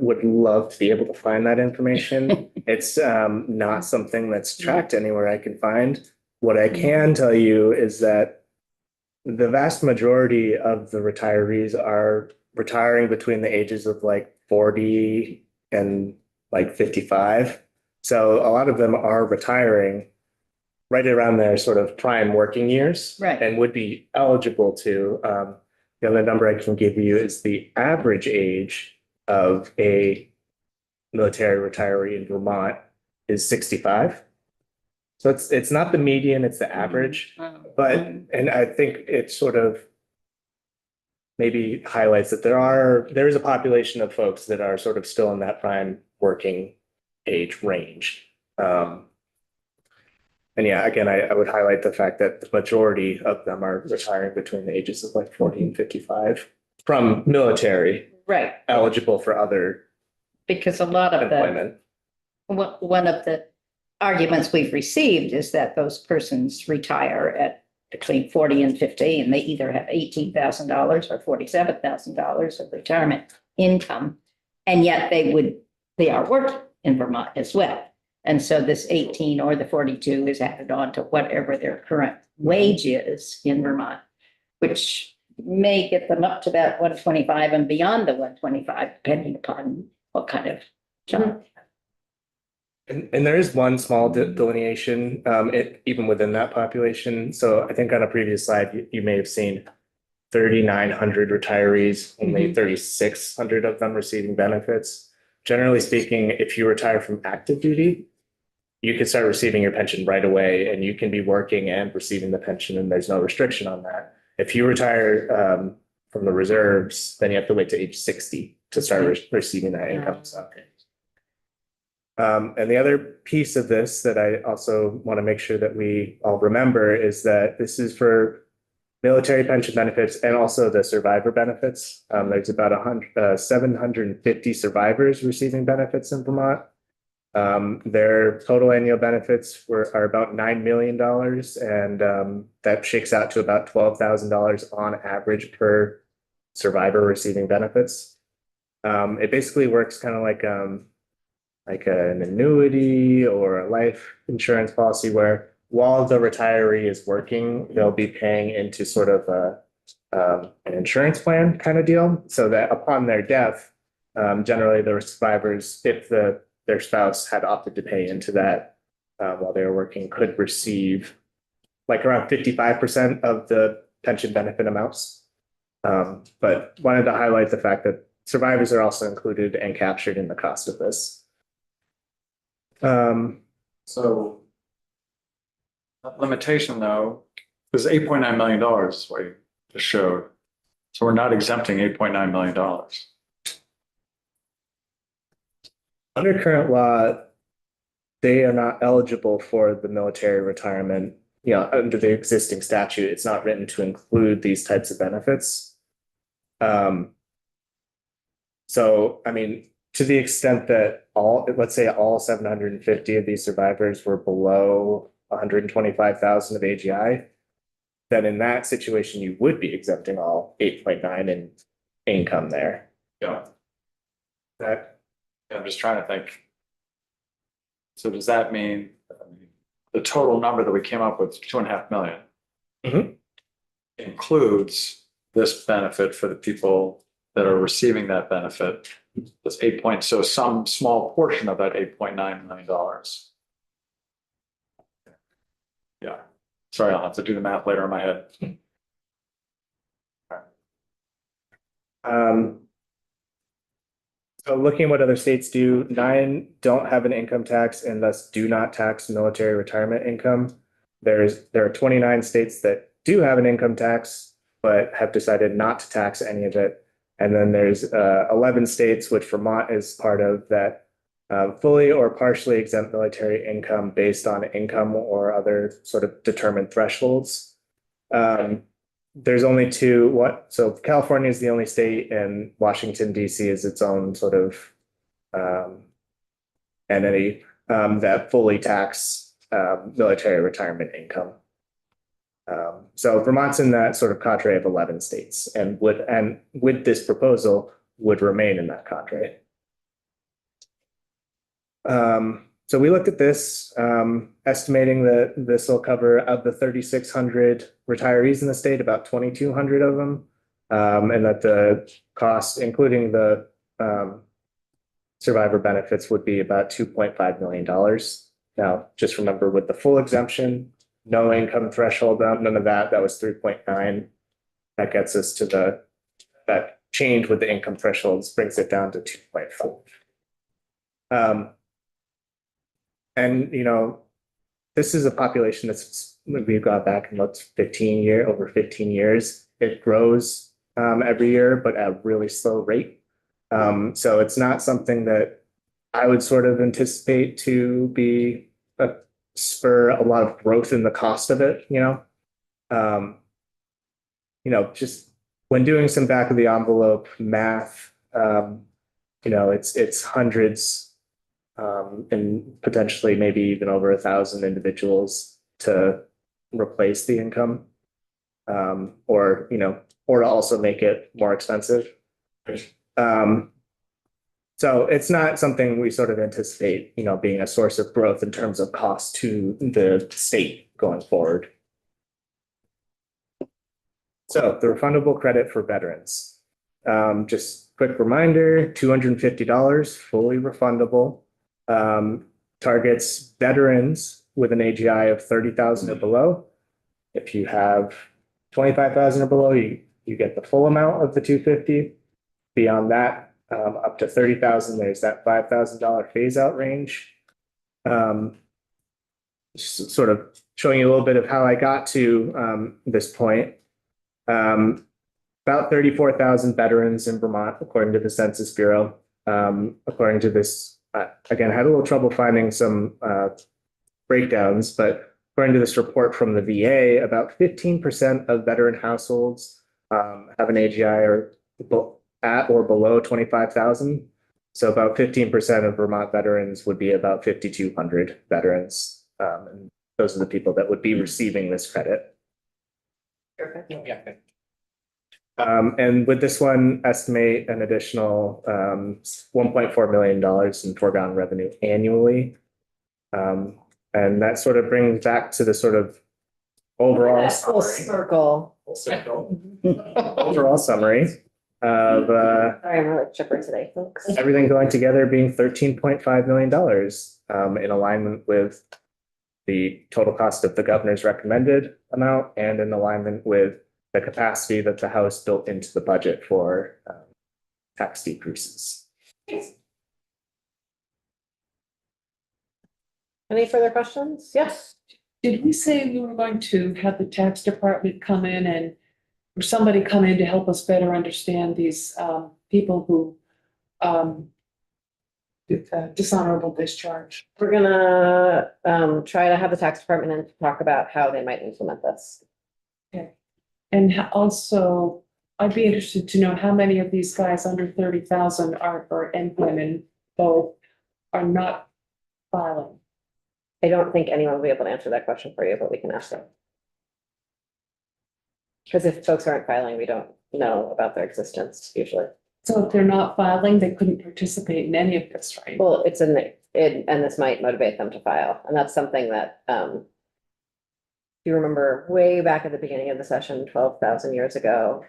Would love to be able to find that information. It's not something that's tracked anywhere I can find. What I can tell you is that the vast majority of the retirees are retiring between the ages of like 40 and like 55. So a lot of them are retiring right around their sort of prime working years. Right. And would be eligible to. The other number I can give you is the average age of a military retiree in Vermont is 65. So it's not the median, it's the average. But, and I think it sort of maybe highlights that there is a population of folks that are sort of still in that prime working age range. And yeah, again, I would highlight the fact that the majority of them are retiring between the ages of like 40 and 55 from military, Right, eligible for other because a lot of the, employment. one of the arguments we've received is that those persons retire at between 40 and 50, and they either have $18,000 or $47,000 of retirement income. And yet they are working in Vermont as well. And so this 18 or the 42 is added on to whatever their current wage is in Vermont, which may get them up to that 125 and beyond the 125, depending upon what kind of job. And there is one small delineation, even within that population. So I think on a previous slide, you may have seen 3,900 retirees, only 3,600 of them receiving benefits. Generally speaking, if you retire from active duty, you can start receiving your pension right away, and you can be working and receiving the pension, and there's no restriction on that. If you retire from the reserves, then you have to wait to age 60 to start receiving that income. And the other piece of this that I also want to make sure that we all remember is that this is for military pension benefits and also the survivor benefits. There's about 750 survivors receiving benefits in Vermont. Their total annual benefits are about $9 million, and that shakes out to about $12,000 on average per survivor receiving benefits. It basically works kind of like an annuity or a life insurance policy where while the retiree is working, they'll be paying into sort of an insurance plan kind of deal, so that upon their death, generally the survivors, if their spouse had opted to pay into that while they were working, could receive like around 55% of the pension benefit amounts. But wanted to highlight the fact that survivors are also included and captured in the cost of this. So that limitation though, is $8.9 million is what you just showed. So we're not exempting $8.9 million. Under current law, they are not eligible for the military retirement. You know, under the existing statute, it's not written to include these types of benefits. So, I mean, to the extent that let's say all 750 of these survivors were below 125,000 of AGI, then in that situation, you would be exempting all 8.9 in income there. Yeah, That, I'm just trying to think. So does that mean the total number that we came up with, 2.5 million? Mhm. Includes this benefit for the people that are receiving that benefit. That's 8 point, so some small portion of that $8.9 million. Yeah, sorry, I'll have to do the math later in my head. um, so looking at what other states do, 9 don't have an income tax and thus do not tax military retirement income. There are 29 states that do have an income tax, but have decided not to tax any of it. And then there's 11 states, which Vermont is part of, that fully or partially exempt military income based on income or other sort of determined thresholds. There's only 2, so California is the only state, and Washington DC is its own sort of entity that fully tax military retirement income. So Vermont's in that sort of cadre of 11 states, and with this proposal would remain in that cadre. So we looked at this, estimating that this will cover, of the 3,600 retirees in the state, about 2,200 of them, and that the cost, including the survivor benefits, would be about $2.5 million. Now, just remember, with the full exemption, no income threshold, none of that, that was 3.9. That gets us to that change with the income thresholds brings it down to 2.5. And, this is a population we've got back and looked over 15 years. It grows every year, but at a really slow rate. So it's not something that I would sort of anticipate to be spur a lot of growth in the cost of it, just when doing some back of the envelope math, it's hundreds and potentially maybe even over 1,000 individuals to replace the income, or to also make it more expensive. So it's not something we sort of anticipate, being a source of growth in terms of cost to the state going forward. So the refundable credit for veterans. Just quick reminder, $250, fully refundable. Targets veterans with an AGI of 30,000 or below. If you have 25,000 or below, you get the full amount of the $250. Beyond that, up to 30,000, there's that $5,000 phase out range. Sort of showing you a little bit of how I got to this point. About 34,000 veterans in Vermont, according to the Census Bureau. According to this, again, I had a little trouble finding some breakdowns, but according to this report from the VA, about 15% of veteran households have an AGI or at or below 25,000. So about 15% of Vermont veterans would be about 5,200 veterans. And those are the people that would be receiving this credit. Perfect. Yeah. And with this one, estimate an additional $1.4 million in foregone revenue annually. And that sort of brings back to the sort of overall Full summary. circle. Overall summary of Sorry, I'm really chipper today, folks. everything going together being $13.5 million in alignment with the total cost of the governor's recommended amount and in alignment with the capacity that the House built into the budget for tax decreases. Any further questions? Yes. Did we say we were going to have the tax department come in or somebody come in to help us better understand these people who dishonorable discharge? We're gonna try to have the tax department in to talk about how they might implement this. And also, I'd be interested to know how many of these guys under 30,000 and women both are not filing. I don't think anyone will be able to answer that question for you, but we can ask them. Because if folks aren't filing, we don't know about their existence usually. So if they're not filing, they couldn't participate in any of this, right? Well, it's in the, and this might motivate them to file, and that's something that, if you remember way back at the beginning of the session, 12,000 years ago,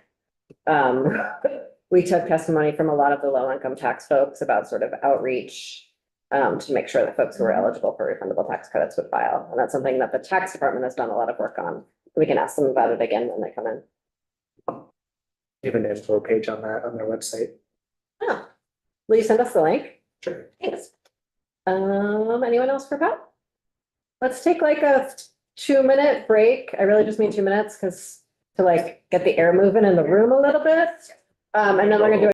we took testimony from a lot of the low income tax folks about sort of outreach to make sure that folks who were eligible for refundable tax credits would file. And that's something that the tax department has done a lot of work on. We can ask them about it again when they come in. Give an info page on that on their website. Oh, will you send us the link? Sure. Thanks. Anyone else for Pat? Let's take like a 2-minute break. I really just mean 2 minutes because to like get the air moving in the room a little bit. And then we're gonna do